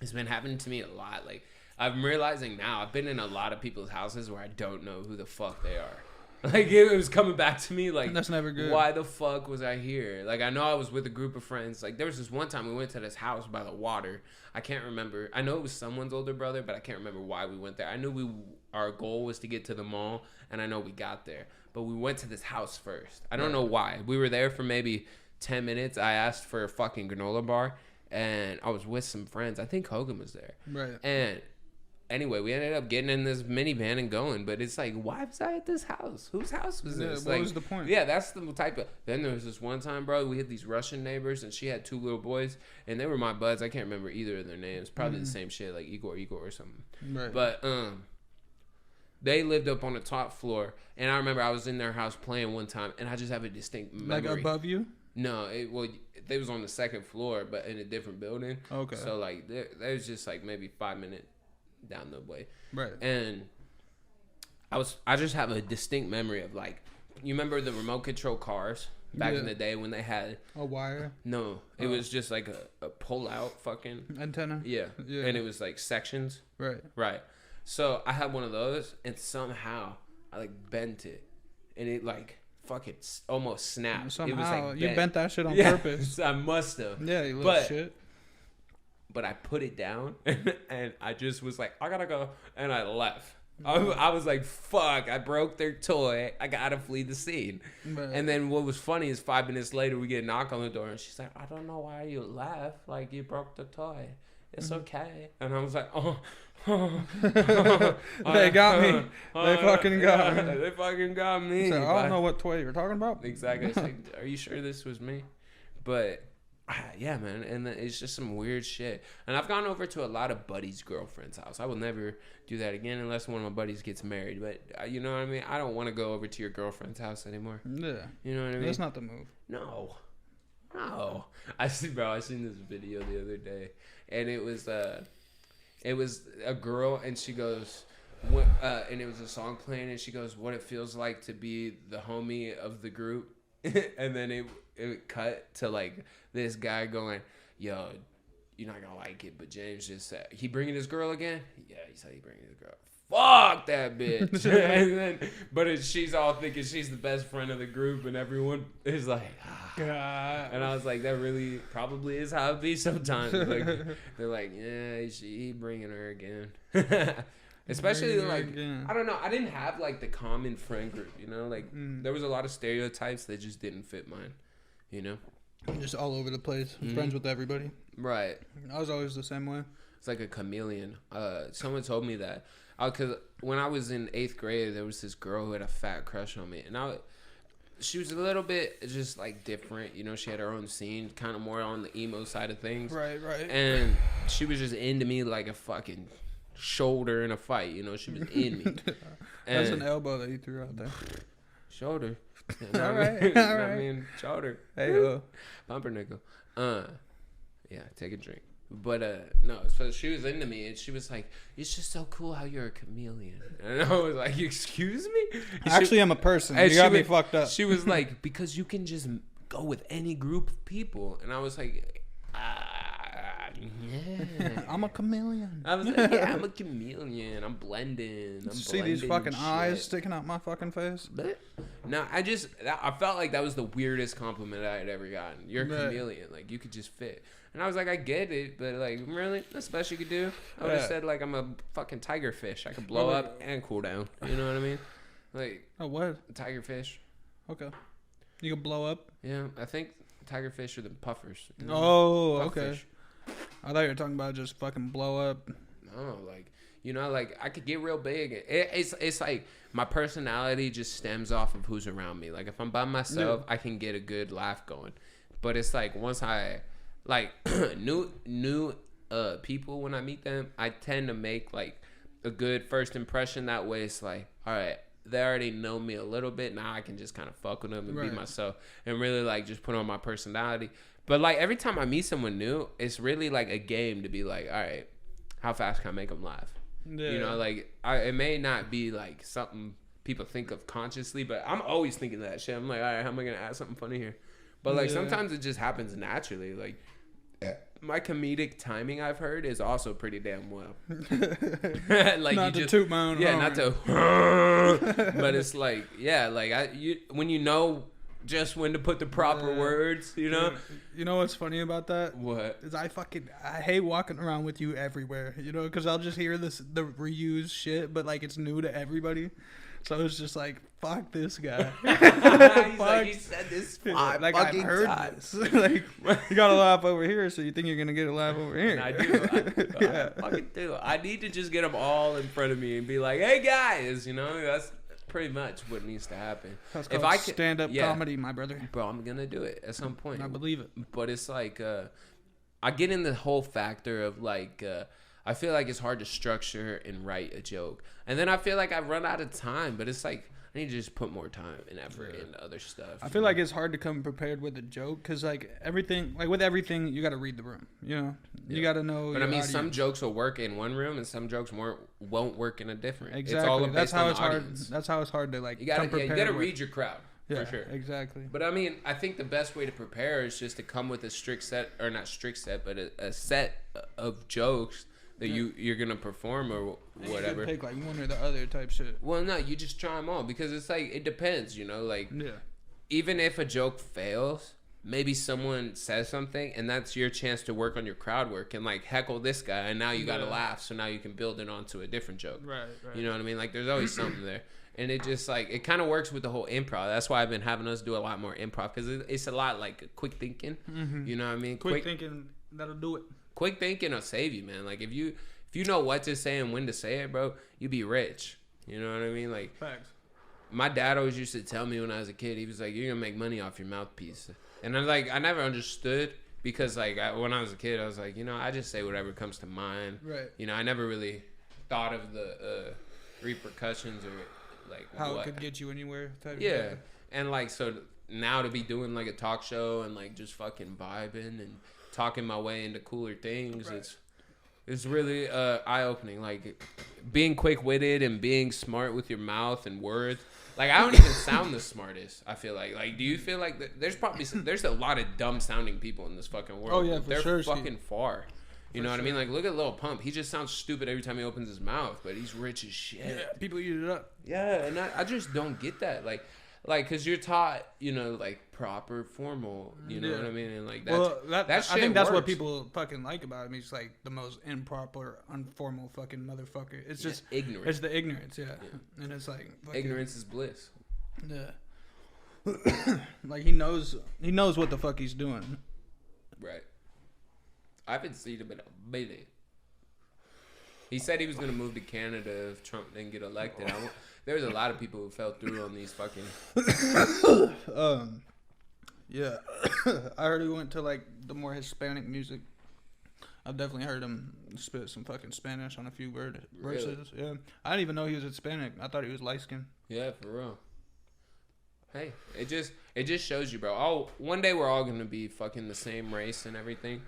It's been happening to me a lot. Like, I'm realizing now, I've been in a lot of people's houses where I don't know who the fuck they are. Like, it was coming back to me, like, That's never good. why the fuck was I here? Like, I know I was with a group of friends. Like, there was this one time we went to this house by the water. I can't remember. I know it was someone's older brother, but I can't remember why we went there. I knew our goal was to get to the mall, and I know we got there. But we went to this house first. I don't know why. We were there for maybe 10 minutes. I asked for a fucking granola bar, and I was with some friends. I think Hogan was there. Right. And anyway, we ended up getting in this minivan and going, but it's like, why was I at this house? Whose house was this? What Like, was the point? Yeah, that's the type of. Then there was this one time, bro, we had these Russian neighbors, and she had 2 little boys, and they were my buds. I can't remember either of their names. Probably the same shit, like Igor or something. Right. But they lived up on the top floor, and I remember I was in their house playing one time, and I just have a distinct memory. Like above you? No, they was on the second floor, but in a different building. Okay. So like, there was just like maybe 5 minutes down the way. Right. And I just have a distinct memory of, like, you remember the remote control cars back in the day when they had A wire? no, it was just like a pull out fucking Antenna? yeah, Yeah. and it was like sections, Right. right? So I had one of those, and somehow I like bent it, and it like fucking almost snapped. Somehow. It was like You bent that shit on yeah, purpose. I must have. Yeah, you little shit. But I put it down, and I just was like, I gotta go, and I left. I was like, fuck, I broke their toy. I gotta flee the scene. Right. And then what was funny is 5 minutes later, we get a knock on the door, and she's like, I don't know why you left. Like, you broke the toy. It's okay. And I was like, They got me. They fucking got me. They fucking got me. So, I don't know what toy you're talking about. Exactly. It's like, are you sure this was me? But yeah, man, and it's just some weird shit. And I've gone over to a lot of buddies' girlfriends' house. I will never do that again unless one of my buddies gets married. But you know what I mean? I don't want to go over to your girlfriend's house anymore. Yeah. You know what I mean? That's not the move. No. I seen this video the other day, and it was a girl, and she goes, and it was a song playing, and she goes, what it feels like to be the homie of the group. And then it cut to like this guy going, yo, you're not gonna like it, but James just said, he bringing his girl again? Yeah, he said he bringing his girl. Fuck that bitch. And then, she's all thinking she's the best friend of the group, and everyone is like, ah. And I was like, that really probably is how it be sometimes. Like, they're like, yeah, he bringing her again. Especially like, I don't know, I didn't have like the common friend group, you know, like there was a lot of stereotypes that just didn't fit mine, you know. Just all over the place. Friends with everybody. Right. I was always the same way. It's like a chameleon. Someone told me that. Because when I was in 8th grade, there was this girl who had a fat crush on me. And she was a little bit just like different, you know. She had her own scene, kind of more on the emo side of things. Right. And she was just into me like a fucking shoulder in a fight, you know. She was in me. That's an elbow that you threw out there. Shoulder. All right. I mean, shoulder. Hey, bumper nickel. Yeah, take a drink. But no, so she was into me, and she was like, "It's just so cool how you're a chameleon." And I was like, "Excuse me?" Actually, I'm a person. You got me fucked up. She was like, "Because you can just go with any group of people," and I was like, "Yeah, I'm a chameleon." I was like, "Yeah, I'm a chameleon. I'm blending. See these fucking eyes sticking out my fucking face? But no, I felt like that was the weirdest compliment I had ever gotten. You're a chameleon. Like, you could just fit. And I was like, I get it, but like, really? That's the best you could do? I would have said, like, I'm a fucking tiger fish. I could blow up and cool down. You know what I mean? Like, what? Tiger fish. Okay. You can blow up? Yeah, I think tiger fish are the puffers. You know? Oh, Puff okay. Fish. I thought you were talking about just fucking blow up. No, like, you know, like, I could get real big. It's like my personality just stems off of who's around me. Like, if I'm by myself, I can get a good laugh going. But it's like, once I... Like, new people, when I meet them, I tend to make, like, a good first impression. That way it's like, all right, they already know me a little bit. Now I can just kind of fuck with them and be myself and really, like, just put on my personality. But, like, every time I meet someone new, it's really, like, a game to be like, all right, how fast can I make them laugh? Yeah. You know, like, it may not be, like, something people think of consciously, but I'm always thinking that shit. I'm like, all right, how am I going to add something funny here? But, like, sometimes it just happens naturally. Like, my comedic timing, I've heard, is also pretty damn well. Like, not to toot my own horn. Not to. But it's like, yeah, like when you know just when to put the proper words, you know. You know what's funny about that? What? Is I hate walking around with you everywhere, you know, because I'll just hear the reused shit, but like it's new to everybody. So it's just like, fuck this guy. He's like, you said this spot like, fucking I've heard times. this. Like, you got a laugh over here, so you think you're going to get a laugh over here. And I do. I fucking do. I need to just get them all in front of me and be like, hey, guys. You know, that's pretty much what needs to happen. That's called stand-up comedy, my brother. Bro, I'm going to do it at some point. I believe it. But it's like, I get in the whole factor of like... I feel like it's hard to structure and write a joke. And then I feel like I've run out of time, but it's like I need to just put more time and effort into other stuff. I feel like it's hard to come prepared with a joke because like with everything, you got to read the room. You know, you got to know. But I mean, audience. some jokes will work in one room and some jokes won't work in a different. Exactly. It's all That's how it's hard. audience. That's how it's hard to like. You gotta read your crowd. Yeah, for sure. Exactly. But I mean, I think the best way to prepare is just to come with a strict set, or not strict set, but a set of jokes that you're gonna perform or whatever. You pick like one or the other type shit. Well, no, you just try them all because it's like it depends, you know. Like, even if a joke fails, maybe someone says something, and that's your chance to work on your crowd work and like heckle this guy, and now you gotta laugh, so now you can build it onto a different joke. Right. You know what I mean? Like, there's always something there. And it just like it kind of works with the whole improv. That's why I've been having us do a lot more improv because it's a lot like quick thinking. Mm-hmm. You know what I mean? Quick thinking, that'll do it. Quick thinking will save you, man. Like if you know what to say and when to say it, bro, you be rich. You know what I mean? Like facts. My dad always used to tell me when I was a kid, he was like, "You're gonna make money off your mouthpiece," and I never understood because like when I was a kid, I was like, I just say whatever comes to mind. Right. I never really thought of the repercussions or like how it could get you anywhere. And like so now to be doing like a talk show and like just fucking vibing and talking my way into cooler things, it's really eye opening. Like being quick witted and being smart with your mouth and words. Like I don't even sound the smartest. I feel like do you feel like there's a lot of dumb sounding people in this fucking world? Oh yeah, they're sure, fucking far. You know what I mean? Like, look at Lil Pump. He just sounds stupid every time he opens his mouth, but he's rich as shit. Yeah, people eat it up. Yeah, and I just don't get that. Like, because you're taught, like, proper, formal, you know what I mean? And, like, that shit I think that's works. what people fucking like about him. He's, like, the most improper, unformal fucking motherfucker. It's just... ignorant. It's the ignorance, yeah. And it's, like... Fucking, ignorance is bliss. Yeah. Like, he knows what the fuck he's doing. Right. I haven't seen him in a minute. He said he was gonna move to Canada if Trump didn't get elected. There was a lot of people who fell through on these fucking. Yeah, I heard he went to like the more Hispanic music. I've definitely heard him spit some fucking Spanish on a few verses. Really? Yeah, I didn't even know he was Hispanic. I thought he was light skinned. Yeah, for real. Hey, it just shows you, bro. Oh, one day we're all gonna be fucking the same race and everything,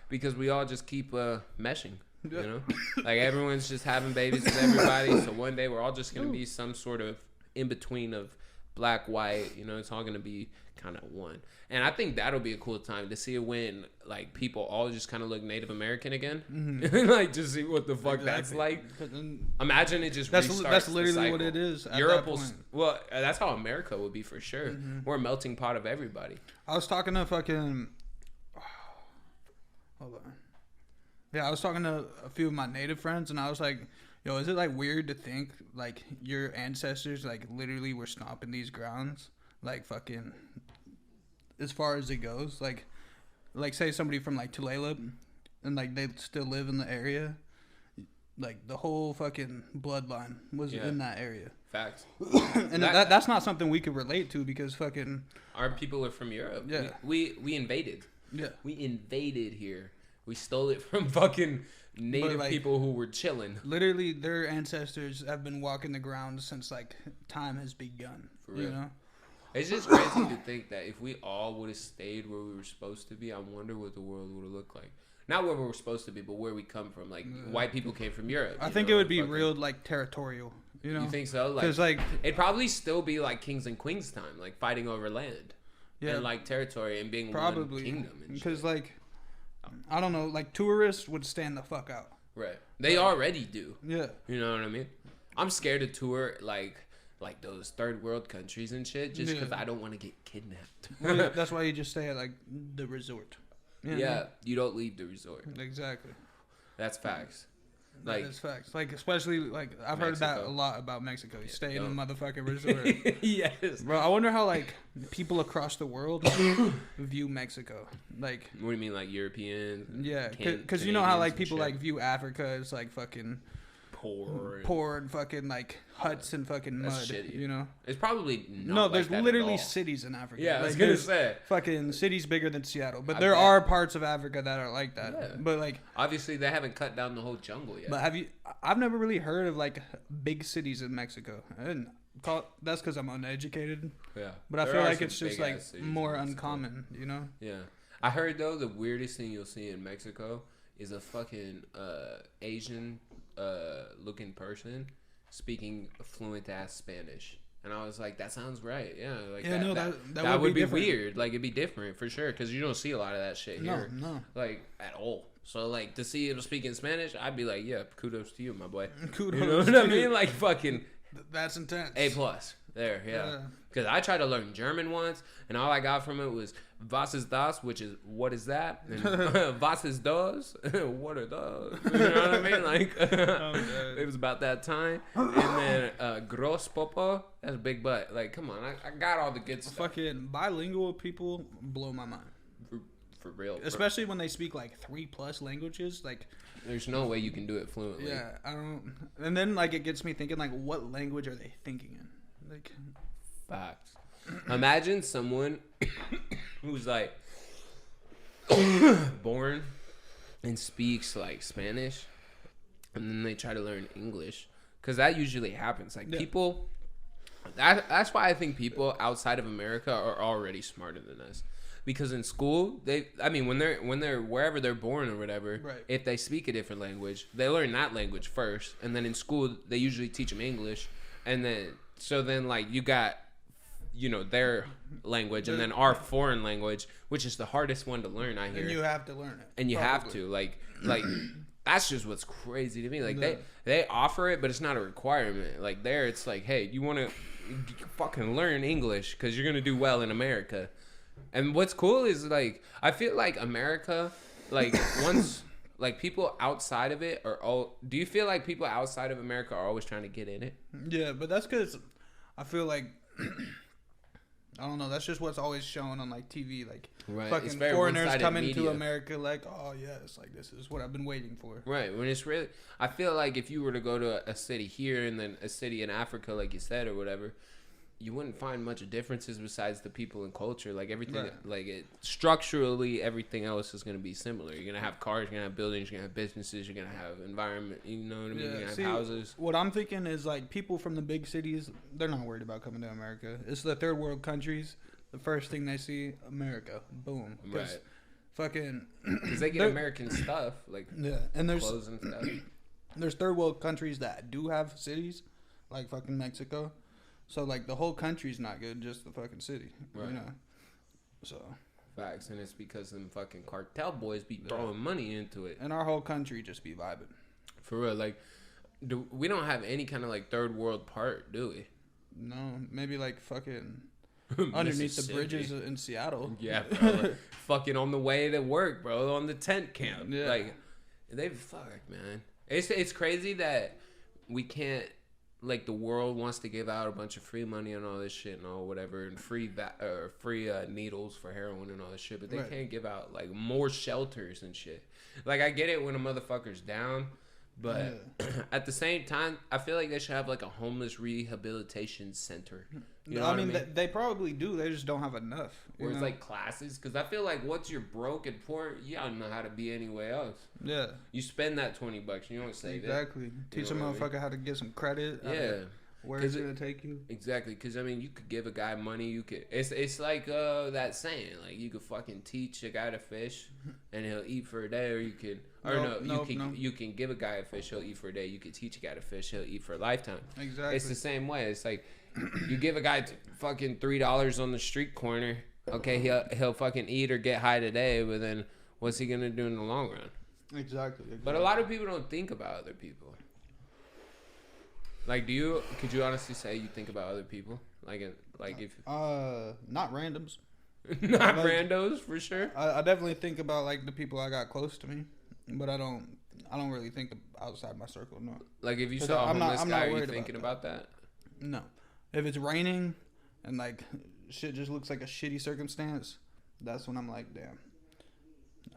because we all just keep meshing. You know, like everyone's just having babies with everybody. So one day we're all just gonna be some sort of in between of black, white. You know, it's all gonna be kind of one. And I think that'll be a cool time to see when like people all just kind of look Native American again, like just see what the fuck that's like. Imagine it just restarts. That's literally what it is. Europe will, well, that's how America would be for sure. We're a melting pot of everybody. I was talking to fucking. Hold on. Yeah, I was talking to a few of my Native friends, and I was like, "Yo, is it like weird to think like your ancestors like literally were stomping these grounds, like fucking, as far as it goes, like say somebody from like Tulalip, and like they still live in the area, like the whole fucking bloodline was in that area." Facts. And that's not something we could relate to because fucking our people are from Europe. Yeah, we invaded. Yeah, we invaded here. We stole it from fucking native people who were chilling. Literally, their ancestors have been walking the ground since like time has begun. For real. You know, it's just crazy to think that if we all would have stayed where we were supposed to be, I wonder what the world would have looked like. Not where we were supposed to be, but where we come from. Like white people came from Europe. I think it would be real like territorial. You know, you think so? Because like it'd probably still be like kings and queens time, like fighting over land. Yeah, and like territory and being probably one kingdom. Because like. I don't know, like tourists would stand the fuck out. Right. They already do. Yeah. You know what I mean? I'm scared to tour like those third world countries and shit just because I don't want to get kidnapped. Well, that's why you just stay at like the resort. Yeah, you don't leave the resort. Exactly. That's facts. Like that's facts. Like especially like I've heard that a lot about Mexico. You stay in the motherfucking resort. Yes. Bro, I wonder how like people across the world view Mexico. Like what do you mean, like Europeans? Yeah, because you know how like people like view Africa as like fucking poor and fucking like huts and fucking mud. Shitty. You know, it's probably there's literally cities in Africa. Yeah, like, I was gonna say fucking cities bigger than Seattle, but there are parts of Africa that are like that. Yeah. But like obviously they haven't cut down the whole jungle yet. But I've never really heard of like big cities in Mexico. I didn't that's because I'm uneducated. Yeah, but I feel like it's just like more uncommon. You know. Yeah, I heard though the weirdest thing you'll see in Mexico is a fucking Asian looking person speaking fluent ass Spanish, and I was like, that sounds right. Yeah, like that would be weird. Like it'd be different for sure because you don't see a lot of that shit here, like at all. So like to see him speaking Spanish, I'd be like, yeah, kudos to you, my boy. Kudos. You know what I mean? Like fucking. That's intense. A+. There, yeah. Because I tried to learn German once, and all I got from it was "Was ist das?" which is "what is that?" and "Was ist das?" what are those? You know what I mean? Like, it was about that time. And then "Gross Popo," that's big butt. Like, come on, I got all the good stuff. Fucking bilingual people blow my mind. For real. Especially when they speak like 3+ languages, like. There's no way you can do it fluently. Yeah, I don't. And then like it gets me thinking like, what language are they thinking in? Like, facts. Imagine someone who's like born and speaks like Spanish, and then they try to learn English, because that usually happens. Like people, that's why I think people outside of America are already smarter than us. Because in school, when they're wherever they're born or whatever, if they speak a different language, they learn that language first, and then in school they usually teach them English, and then like you got, their language, and then our foreign language, which is the hardest one to learn. I hear. And you have to learn it. And you have to like that's just what's crazy to me. Like they offer it, but it's not a requirement. Like there, it's like, hey, you want to fucking learn English because you're gonna do well in America. And what's cool is, like, I feel like America, like, once, like, people outside of it are all... Do you feel like people outside of America are always trying to get in it? Yeah, but that's because I feel like I don't know. That's just what's always shown on like TV. Like Right. fucking foreigners coming to America. Like, oh yes, like this is what I've been waiting for. Right. When it's really, I feel like if you were to go to a city here and then a city in Africa, like you said, or whatever, you wouldn't find much of differences besides the people and culture. Like everything, like it structurally, everything else is going to be similar. You're going to have cars, you're going to have buildings, you're going to have businesses, you're going to have environment. You know what I mean? You're going to have houses. What I'm thinking is like people from the big cities, they're not worried about coming to America. It's the third world countries. The first thing they see, America, boom. Right. Fucking. Because they get American stuff, like and there's clothes and stuff. There's third world countries that do have cities, like fucking Mexico. So, like, the whole country's not good, just the fucking city, you know? So. Facts, and it's because them fucking cartel boys be throwing money into it. And our whole country just be vibing. For real, like, we don't have any kind of, like, third world part, do we? No, maybe, like, fucking underneath the bridges in Seattle. Yeah, bro. Like, fucking on the way to work, bro, on the tent camp. Yeah. Like, they fuck, man. It's crazy that we can't. Like the world wants to give out a bunch of free money and all this shit and all whatever and free needles for heroin and all this shit, but they can't give out like more shelters and shit. Like I get it when a motherfucker's down, but at the same time, I feel like they should have like a homeless rehabilitation center. You know I mean? They probably do. They just don't have enough. Or it's like classes, because I feel like once you're broke and poor, you don't know how to be anywhere else. Yeah. You spend that $20, you don't save it. Exactly. Teach a motherfucker how to get some credit. Yeah. Where is it gonna take you? Exactly, because I mean, you could give a guy money. You could. It's like that saying, like you could fucking teach a guy to fish, and he'll eat for a day, or you can, you can give a guy a fish, he'll eat for a day. You could teach a guy to fish, he'll eat for a lifetime. Exactly. It's the same way. It's like you give a guy fucking $3 on the street corner. Okay, he'll fucking eat or get high today, but then what's he gonna do in the long run? Exactly. But a lot of people don't think about other people. Like, could you honestly say you think about other people? Like if not randoms. Not randos for sure. I definitely think about like the people I got close to me, but I don't really think outside my circle. No. Like if you saw a homeless guy, are you thinking about that? No. If it's raining and like shit just looks like a shitty circumstance, that's when I'm like, damn,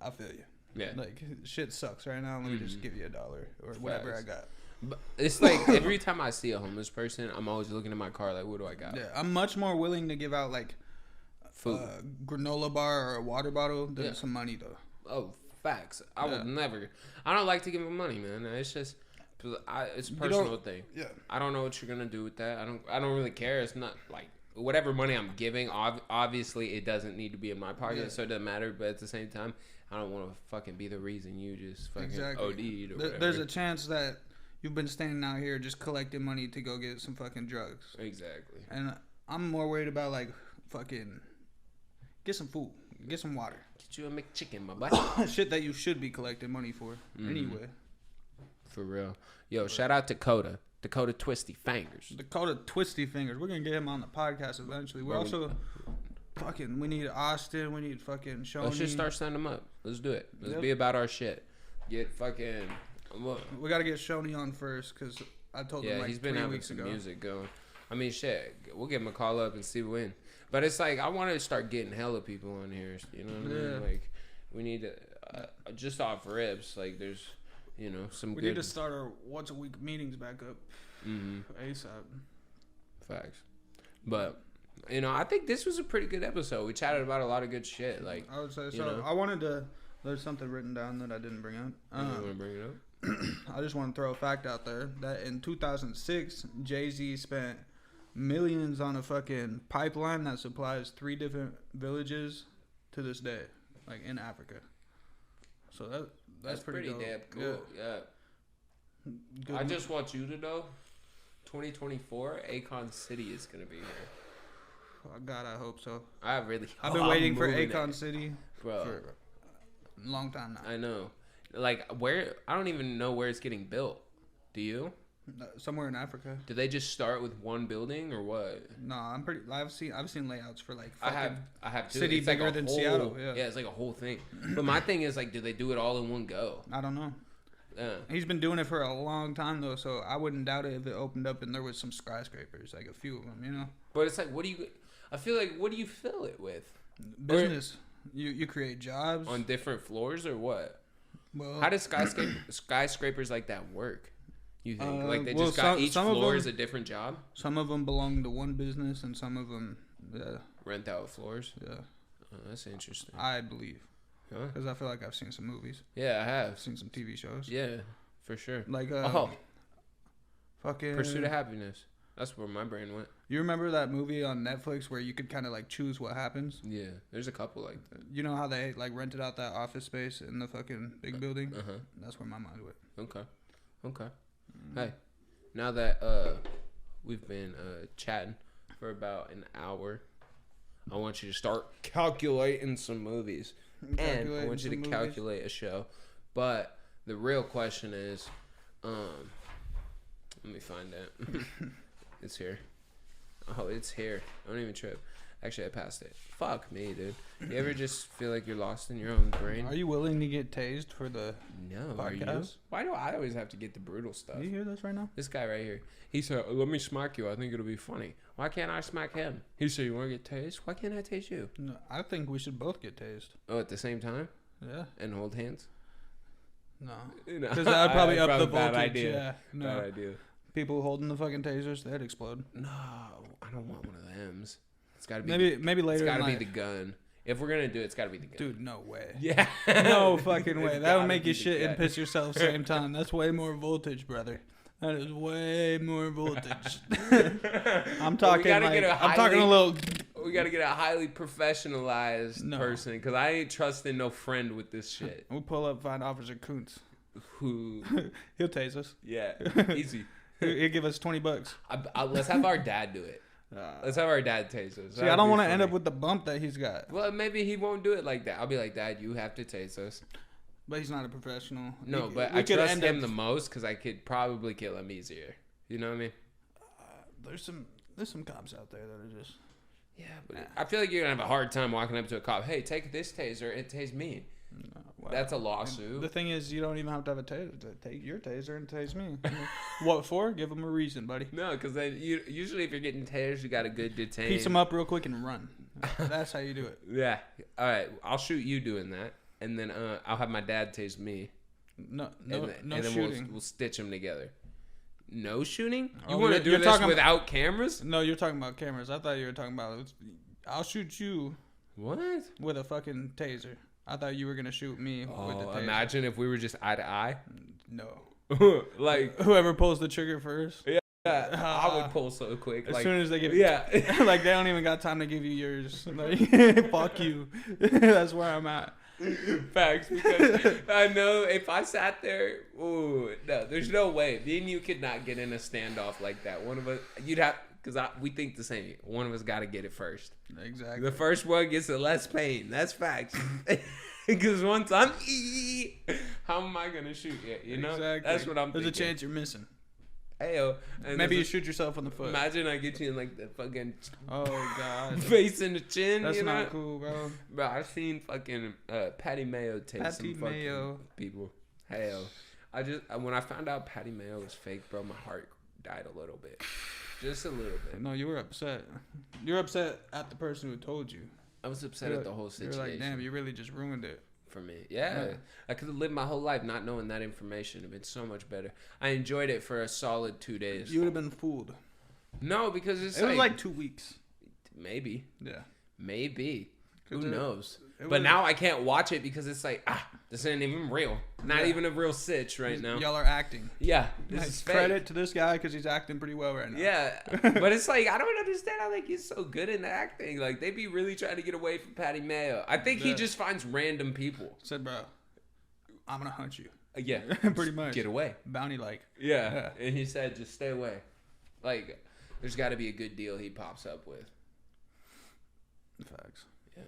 I feel you. Yeah. Like shit sucks right now. Let me just give you $1 or whatever I got. But it's like every time I see a homeless person, I'm always looking at my car like, what do I got? Yeah, I'm much more willing to give out like food, granola bar or a water bottle than some money though. Oh, facts. I would never. I don't like to give them money, man. It's just, it's a personal thing. Yeah. I don't know what you're gonna do with that. I don't really care. It's not like whatever money I'm giving. Obviously, it doesn't need to be in my pocket, so it doesn't matter. But at the same time, I don't want to fucking be the reason you just fucking OD'd or whatever. There's a chance that you've been standing out here just collecting money to go get some fucking drugs. Exactly. And I'm more worried about like fucking get some food, get some water. Get you a McChicken, my boy. Shit that you should be collecting money for anyway. For real. Yo, shout out to Dakota Twisty Fingers. Dakota Twisty Fingers. We're gonna get him on the podcast eventually. We're also fucking. We need Austin. We need fucking Shawnee. Let's just start sending them up. Let's do it. Let's be about our shit. Get fucking. We gotta get Shawnee on first because I told him like he's been 3 having weeks some ago. music going. I mean, shit. We'll give him a call up and see when. But it's like I want to start getting hella people on here. You know what I mean? Like we need to just off ribs. Like there's. You know, we need to start our once a week meetings back up. ASAP. Facts. But, you know, I think this was a pretty good episode. We chatted about a lot of good shit. Like I would say so. Know. I wanted to. There's something written down that I didn't bring up. You want to bring it up? I just want to throw a fact out there that in 2006, Jay-Z spent millions on a fucking pipeline that supplies 3 different villages to this day, like in Africa. So that's pretty damn cool. Yeah. I just want you to know, 2024, Akon City is gonna be here. Oh God, I hope so. I've been waiting for Akon City, bro, for a long time now. I know. Like I don't even know where it's getting built. Do you? Somewhere in Africa. Do they just start with one building or what? No, I've seen layouts for like I have too. City it's bigger like than Seattle. Yeah, it's like a whole thing. But my thing is like, do they do it all in one go? I don't know. He's been doing it for a long time though, so I wouldn't doubt it if it opened up and there was some skyscrapers, like a few of them, you know. But it's like, what do you? I feel like, what do you fill it with? Business. You create jobs On different floors or what? Well, How does skyscrapers like that work? You think like they well, just got some- each some of floor them- is a different job? some of them belong to one business, and some of them, Rent out floors. yeah, Oh, that's interesting. I believe, Huh? because I feel like I've seen some movies, Yeah, I have. I've seen some TV shows, Yeah, for sure. like fucking Pursuit of Happiness. That's where my brain went. You remember that movie on Netflix where you could kind of like choose what happens? Yeah, there's a couple like that. You know how they like rented out that office space in the fucking big building? Uh huh. That's where my mind went. Okay. Hey, now that we've been chatting for about an hour, I want you to start calculating some movies, and I want you to calculate a show. But the real question is, let me find it. It's here. Oh, it's here. Don't even trip. Actually, I passed it. Fuck me, dude. You ever just feel like you're lost in your own brain? Are you willing to get tased for the No, are you? podcast? Why do I always have to get the brutal stuff? Do you hear this right now? This guy right here. He said, let me smack you. I think it'll be funny. Why can't I smack him? He said, you want to get tased? Why can't I tase you? No, I think we should both get tased. Oh, at the same time? Yeah. And hold hands? No. No. Because that would probably up the bad voltage. idea. Yeah. No. Bad idea. People holding the fucking tasers, they'd explode. No, I don't want one of them. It's got to be. Maybe later. It's got to in be life. the gun. If we're gonna do it, it's got to be the gun. Dude, no way. Yeah. No fucking way. It's That would gotta make be you the shit and gun. piss yourself same time. That's way more voltage, brother. That is way more voltage. I'm talking gotta like, get a I'm talking a highly- little. We got to get a highly professionalized No. person because I ain't trusting no friend with this shit. We'll pull up, find Officer Kuntz. Who? He'll tase us. Yeah, easy. He'll give us $20. Let's have our dad do it. Let's have our dad tase us. See, I don't want to end up with the bump that he's got. Well, maybe he won't do it like that. I'll be like, Dad, you have to tase us. But he's not a professional. No, We- but we I could trust end him up- the most because I could probably kill him easier. You know what I mean? There's some cops out there that are just. Yeah, but I feel like you're gonna have a hard time walking up to a cop. Hey, take this taser and tase me. Wow. That's a lawsuit. The thing is, you don't even have to have a taser to take your taser and tase me. What for? Give him a reason, buddy. No, because then usually if you're getting tased, you got a good detain. Piece him up real quick and run. That's how you do it. Yeah. All right. I'll shoot you doing that, and then I'll have my dad tase me. No and then shooting. We'll stitch them together. No shooting? You Oh, want to do you're this talking without cameras? No, you're talking about cameras. I thought you were talking about. I'll shoot you What? with a fucking taser. I thought you were gonna shoot me with the Oh, taser. imagine if we were just eye to eye. No. Like, Whoever pulls the trigger first. I would pull so quick. As Like, soon as they give yeah. like they don't even got time to give you yours. Like, fuck you. That's where I'm at. Facts, because I know if I sat there, ooh, no, there's no way. Me and you could not get in a standoff like that. One of us, you'd have, because we think the same. One of us got to get it first. Exactly. The first one gets the less pain. That's facts. Because once I'm, how am I gonna shoot you? You know, Exactly. that's what I'm. There's thinking. a chance you're missing. Heyo. Maybe you shoot yourself in the foot. Imagine I get you in like the fucking Oh god. face in the chin. That's you know? not cool, bro. Bro, I've seen fucking Patty Mayo take Patty some fucking Mayo. people. Hell, when I found out Patty Mayo was fake, bro, my heart died a little bit, just a little bit. No, you were upset. You're upset at the person who told you. I was upset at the whole situation. You're like, damn, you really just ruined it. For me, yeah. I could have lived my whole life not knowing that information. It'd been so much better. I enjoyed it for a solid 2 days. You would have been fooled. No, because It was like 2 weeks. maybe. Yeah. Maybe. Who 'Cause knows? it But was- now I can't watch it because it's like, this ain't even real. Not Yeah. even a real sitch right now. Y'all are acting. Yeah, this Like, is fake. credit to this guy because he's acting pretty well right now. Yeah, but it's like I don't understand how they get so good in acting. Like they be really trying to get away from Patty Mayo. I think he Yeah. just finds random people. Said, bro, I'm gonna hunt you. Yeah, Pretty much. get away. Bounty like. Yeah. And he said, just stay away. Like, there's got to be a good deal he pops up with. Facts. Yeah.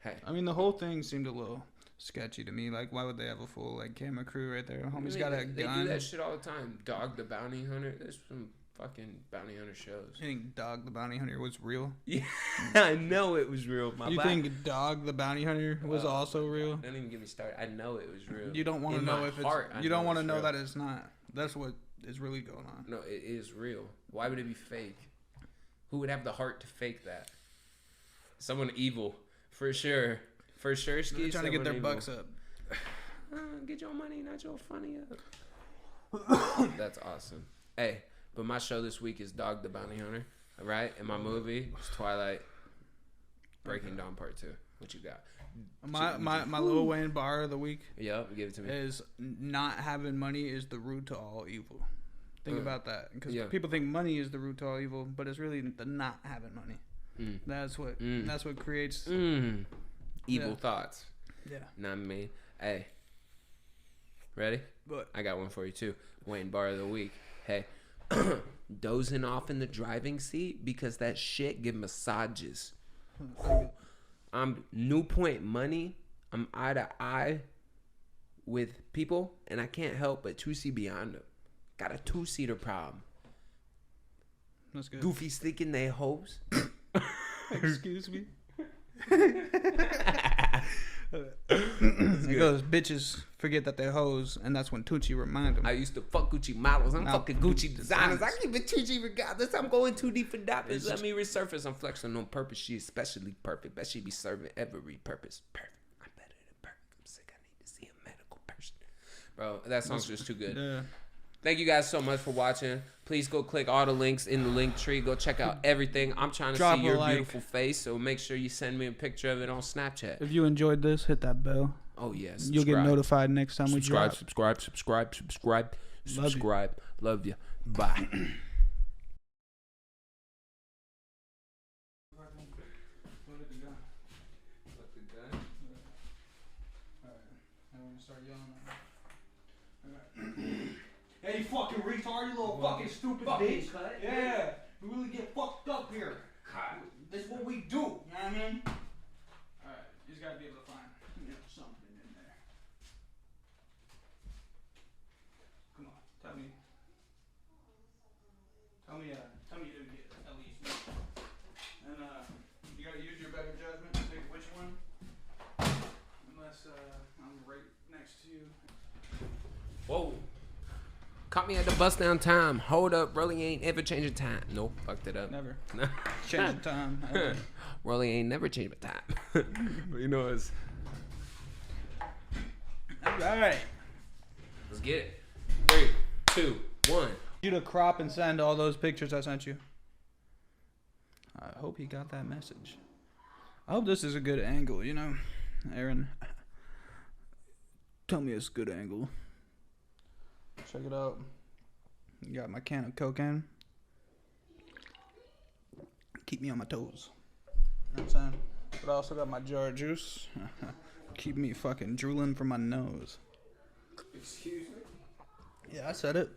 Hey. I mean, the whole thing seemed a little sketchy to me. Like, why would they have a full like camera crew right there? Homie's got a They gun. do that shit all the time. Dog the Bounty Hunter. There's some fucking Bounty Hunter shows. You think Dog the Bounty Hunter was real? Yeah, I know it was real. You think Dog the Bounty Hunter was also real? Don't even get me started. I know it was real. You don't want to In know my if heart, I it's. You don't want to it's know real. that it's not. That's what is really going on. No, it is real. Why would it be fake? Who would have the heart to fake that? Someone evil, for sure. For sure, Ski. They're trying to get their bucks up. Get your money, not your funny up. That's awesome. Hey, but my show this week is Dog the Bounty Hunter, right? And my movie is Twilight Breaking Dawn Part 2. What you got? My Lil Wayne bar of the week. Yep, give it to me. Is not having money is the root to all evil. Think about that, because people think money is the root to all evil, but it's really the not having money. That's what creates evil thoughts. Yeah. Know what I mean? Hey, ready? But I got one for you too. Wayne bar of the week. Hey, dozing off in the driving seat because that shit give massages. I'm New Point money. I'm eye to eye with people, and I can't help but to see beyond them. Got a 2-seater problem. That's good. Goofy sticking they hoes. Excuse me. Those bitches forget that they're hoes, and that's when Tucci remind them. I used to fuck Gucci models. I'm Now, fucking Gucci designers. I keep it Tucci regardless. I'm going too deep for dappers. Let me resurface. I'm flexing on purpose. She especially perfect. Bet she be serving every purpose. Perfect. I'm better than perfect. I'm sick. I need to see a medical person. Bro, that song's just too good. Yeah. Thank you guys so much for watching. Please go click all the links in the link tree. Go check out everything. I'm trying to see your beautiful face, so make sure you send me a picture of it on Snapchat. If you enjoyed this, hit that bell. Oh, yes. You'll get notified next time we drop. Subscribe. Love you. Bye. Hey, you fucking retard, you little fucking stupid bitch. Yeah, we really get fucked up here. This is what we do, you know what I mean? Alright, you just gotta be able to find something in there. Come on, tell me you didn't get at least one. And you gotta use your better judgment to pick which one. Unless I'm right next to you. Whoa. Caught me at the bus down time. Hold up, Rolly ain't ever changing time. Nope, fucked it up. Never. Change the time. Rolly ain't never changed my time. You know it's. Alright. Let's get it. 3, 2, 1. You to crop and send all those pictures I sent you. I hope he got that message. I hope this is a good angle, you know. Aaron, tell me it's a good angle. Check it out. Got my can of cocaine. Keep me on my toes. You know what I'm saying? But I also got my jar of juice. Keep me fucking drooling from my nose. Excuse me? Yeah, I said it.